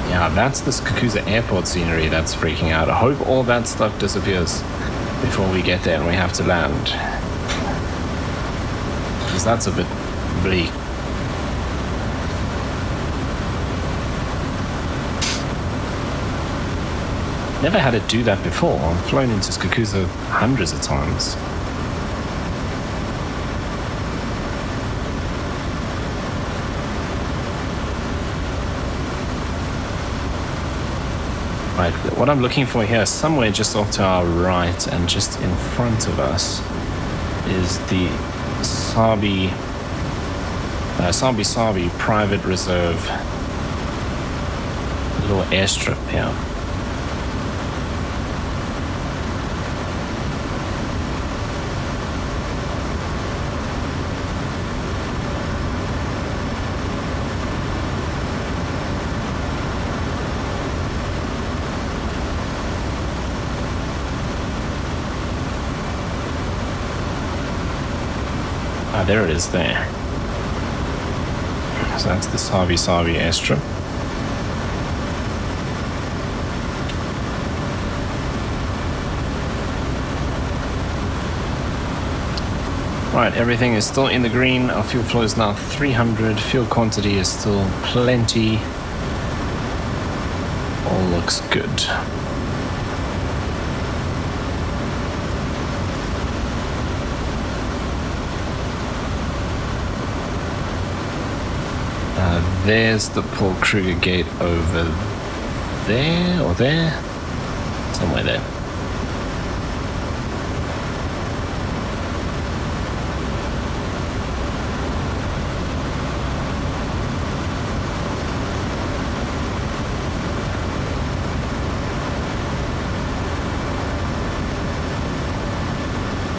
Yeah, that's the Skukuza Airport scenery that's freaking out. I hope all that stuff disappears before we get there and we have to land. Because that's a bit bleak. Never had it do that before. I've flown into Skukuza hundreds of times. Right, what I'm looking for here, somewhere just off to our right and just in front of us, is the Sabi Private Reserve little airstrip here. Ah, there it is there. So that's the Savi airstrip. Right, everything is still in the green. Our fuel flow is now 300. Fuel quantity is still plenty. All looks good. There's the Paul Kruger gate over there, or there? Somewhere there.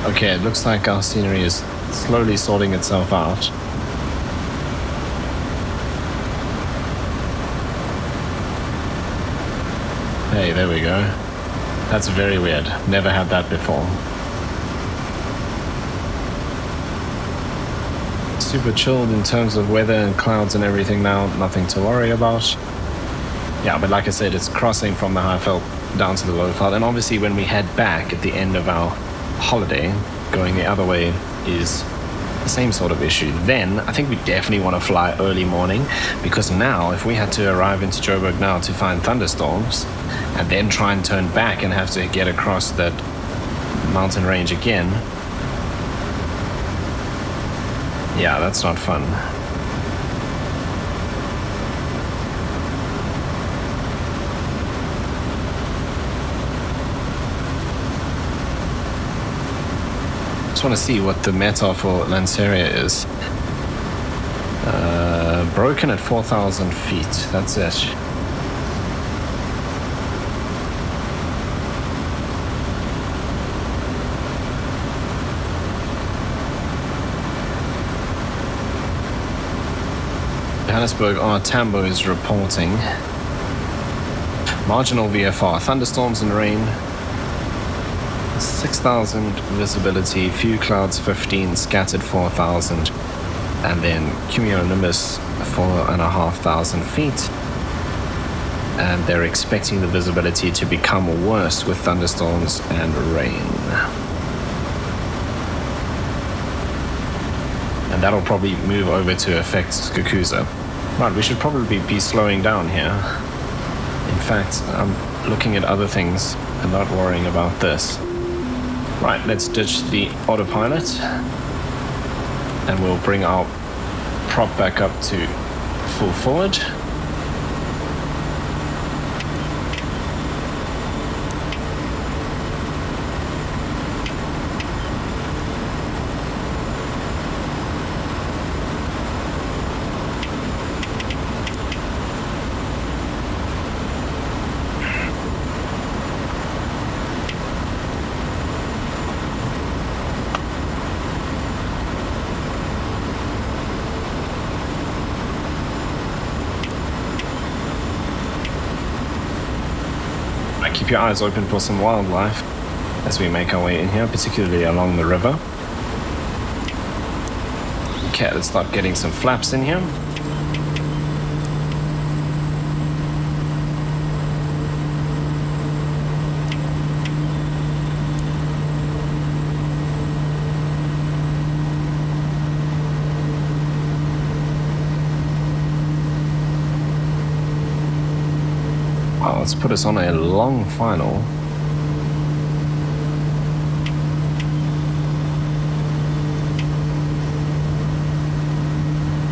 Okay, it looks like our scenery is slowly sorting itself out. Hey, there we go. That's very weird. Never had that before. Super chilled in terms of weather and clouds and everything now. Nothing to worry about. Yeah, but like I said, it's crossing from the high veld down to the low veld. And obviously when we head back at the end of our holiday, going the other way is the same sort of issue. Then I think we definitely want to fly early morning, because now if we had to arrive into Joburg now to find thunderstorms and then try and turn back and have to get across that mountain range again, yeah, that's not fun. Want to see what the METAR for Lanseria is. Broken at 4,000 feet. That's it. Johannesburg Tambo is reporting marginal VFR, thunderstorms and rain. 6,000 visibility, few clouds 15, scattered 4,000, and then cumulonimbus 4,500 feet. And they're expecting the visibility to become worse with thunderstorms and rain. And that'll probably move over to affect Skukuza. Right, we should probably be slowing down here. In fact, I'm looking at other things and not worrying about this. Right, let's ditch the autopilot and we'll bring our prop back up to full forward. Keep your eyes open for some wildlife as we make our way in here, particularly along the river. Okay, let's start getting some flaps in here. Let's put us on a long final.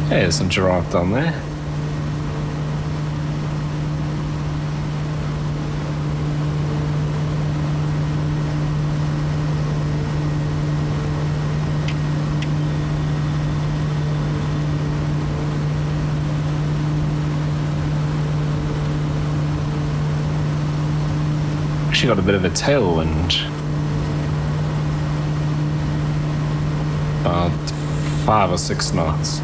Okay, there's some giraffe down there. Got a bit of a tailwind. About 5 or 6 knots.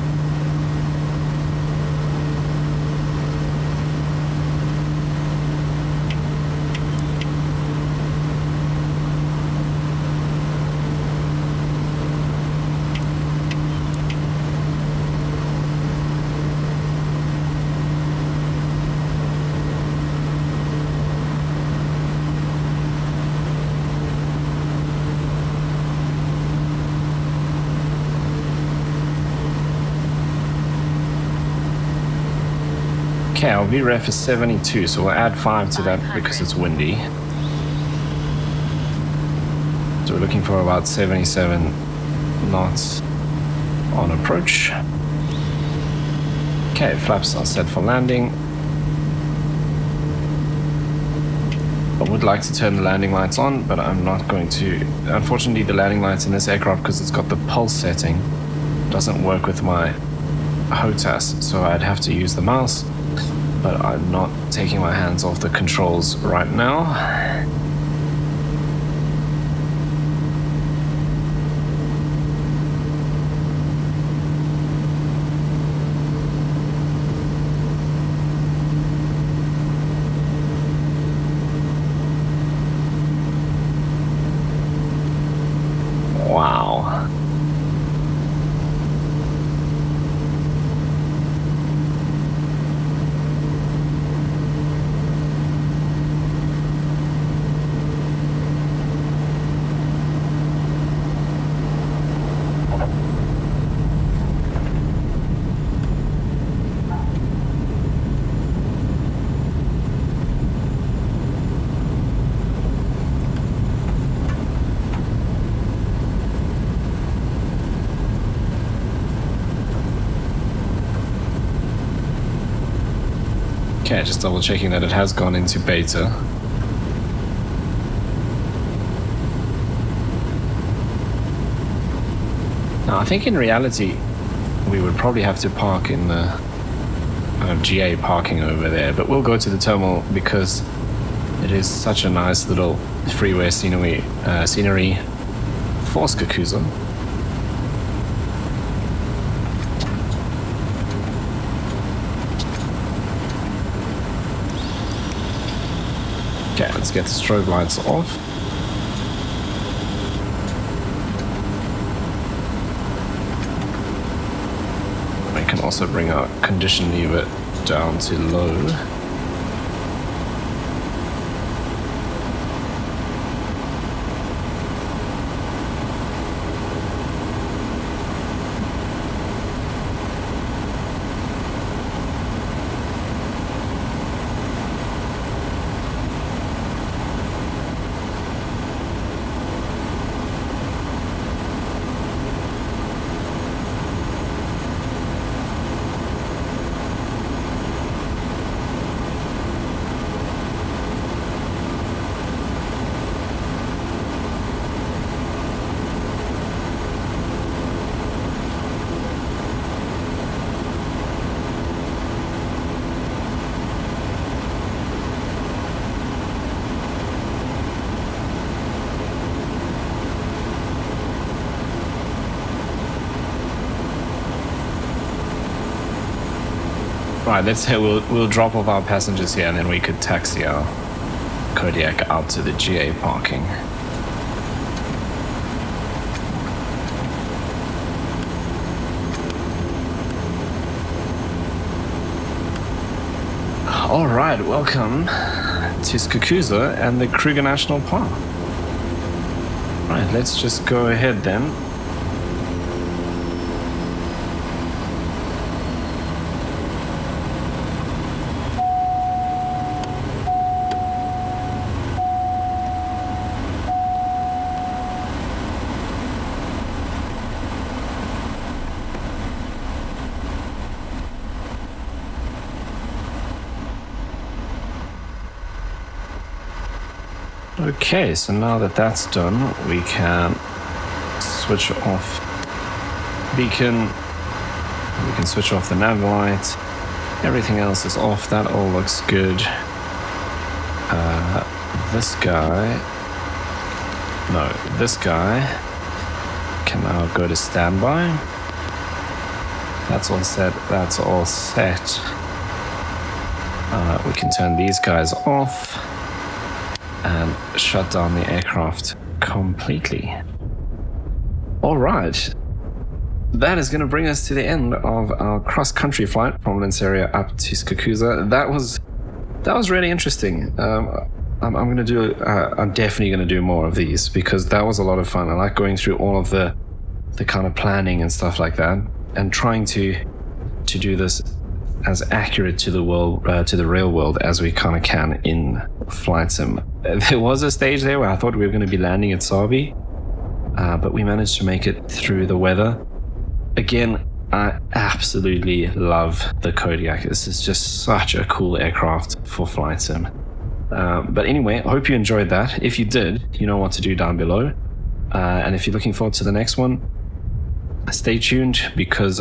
Okay, our VREF is 72, so we'll add 5 to that because it's windy. So we're looking for about 77 knots on approach. Okay, flaps are set for landing. I would like to turn the landing lights on, but I'm not going to. Unfortunately, the landing lights in this aircraft, because it's got the pulse setting, doesn't work with my HOTAS, so I'd have to use the mouse. But I'm not taking my hands off the controls right now. Wow. Okay, just double checking that it has gone into beta. Now, I think in reality, we would probably have to park in the GA parking over there, but we'll go to the terminal because it is such a nice little freeway scenery for Skukuza. Okay, let's get the strobe lights off. We can also bring our condition lever down to low. Right, let's say we'll drop off our passengers here, and then we could taxi our Kodiak out to the GA parking. All right, welcome to Skukuza and the Kruger National Park. Right, let's just go ahead then. Okay, so now that that's done, we can switch off beacon, we can switch off the nav light, everything else is off, that all looks good. This guy can now go to standby. That's all set, that's all set. We can turn these guys off and shut down the aircraft completely. All right, that is going to bring us to the end of our cross-country flight from Lanseria up to Skukuza. That was really interesting. I'm definitely going to do more of these because that was a lot of fun. I like going through all of the kind of planning and stuff like that, and trying to do this as accurate to the world, to the real world as we kind of can in flight sim. There was a stage there where I thought we were going to be landing at Sabi, but we managed to make it through the weather. Again, I absolutely love the Kodiak. This is just such a cool aircraft for flight sim. But anyway, I hope you enjoyed that. If you did, you know what to do down below. And if you're looking forward to the next one, stay tuned, because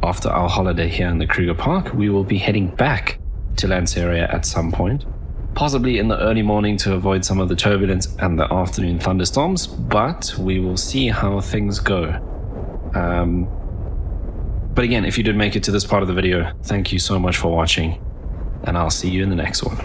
after our holiday here in the Kruger Park, we will be heading back to Lanseria at some point, possibly in the early morning to avoid some of the turbulence and the afternoon thunderstorms, but we will see how things go. But again, if you did make it to this part of the video, thank you so much for watching, and I'll see you in the next one.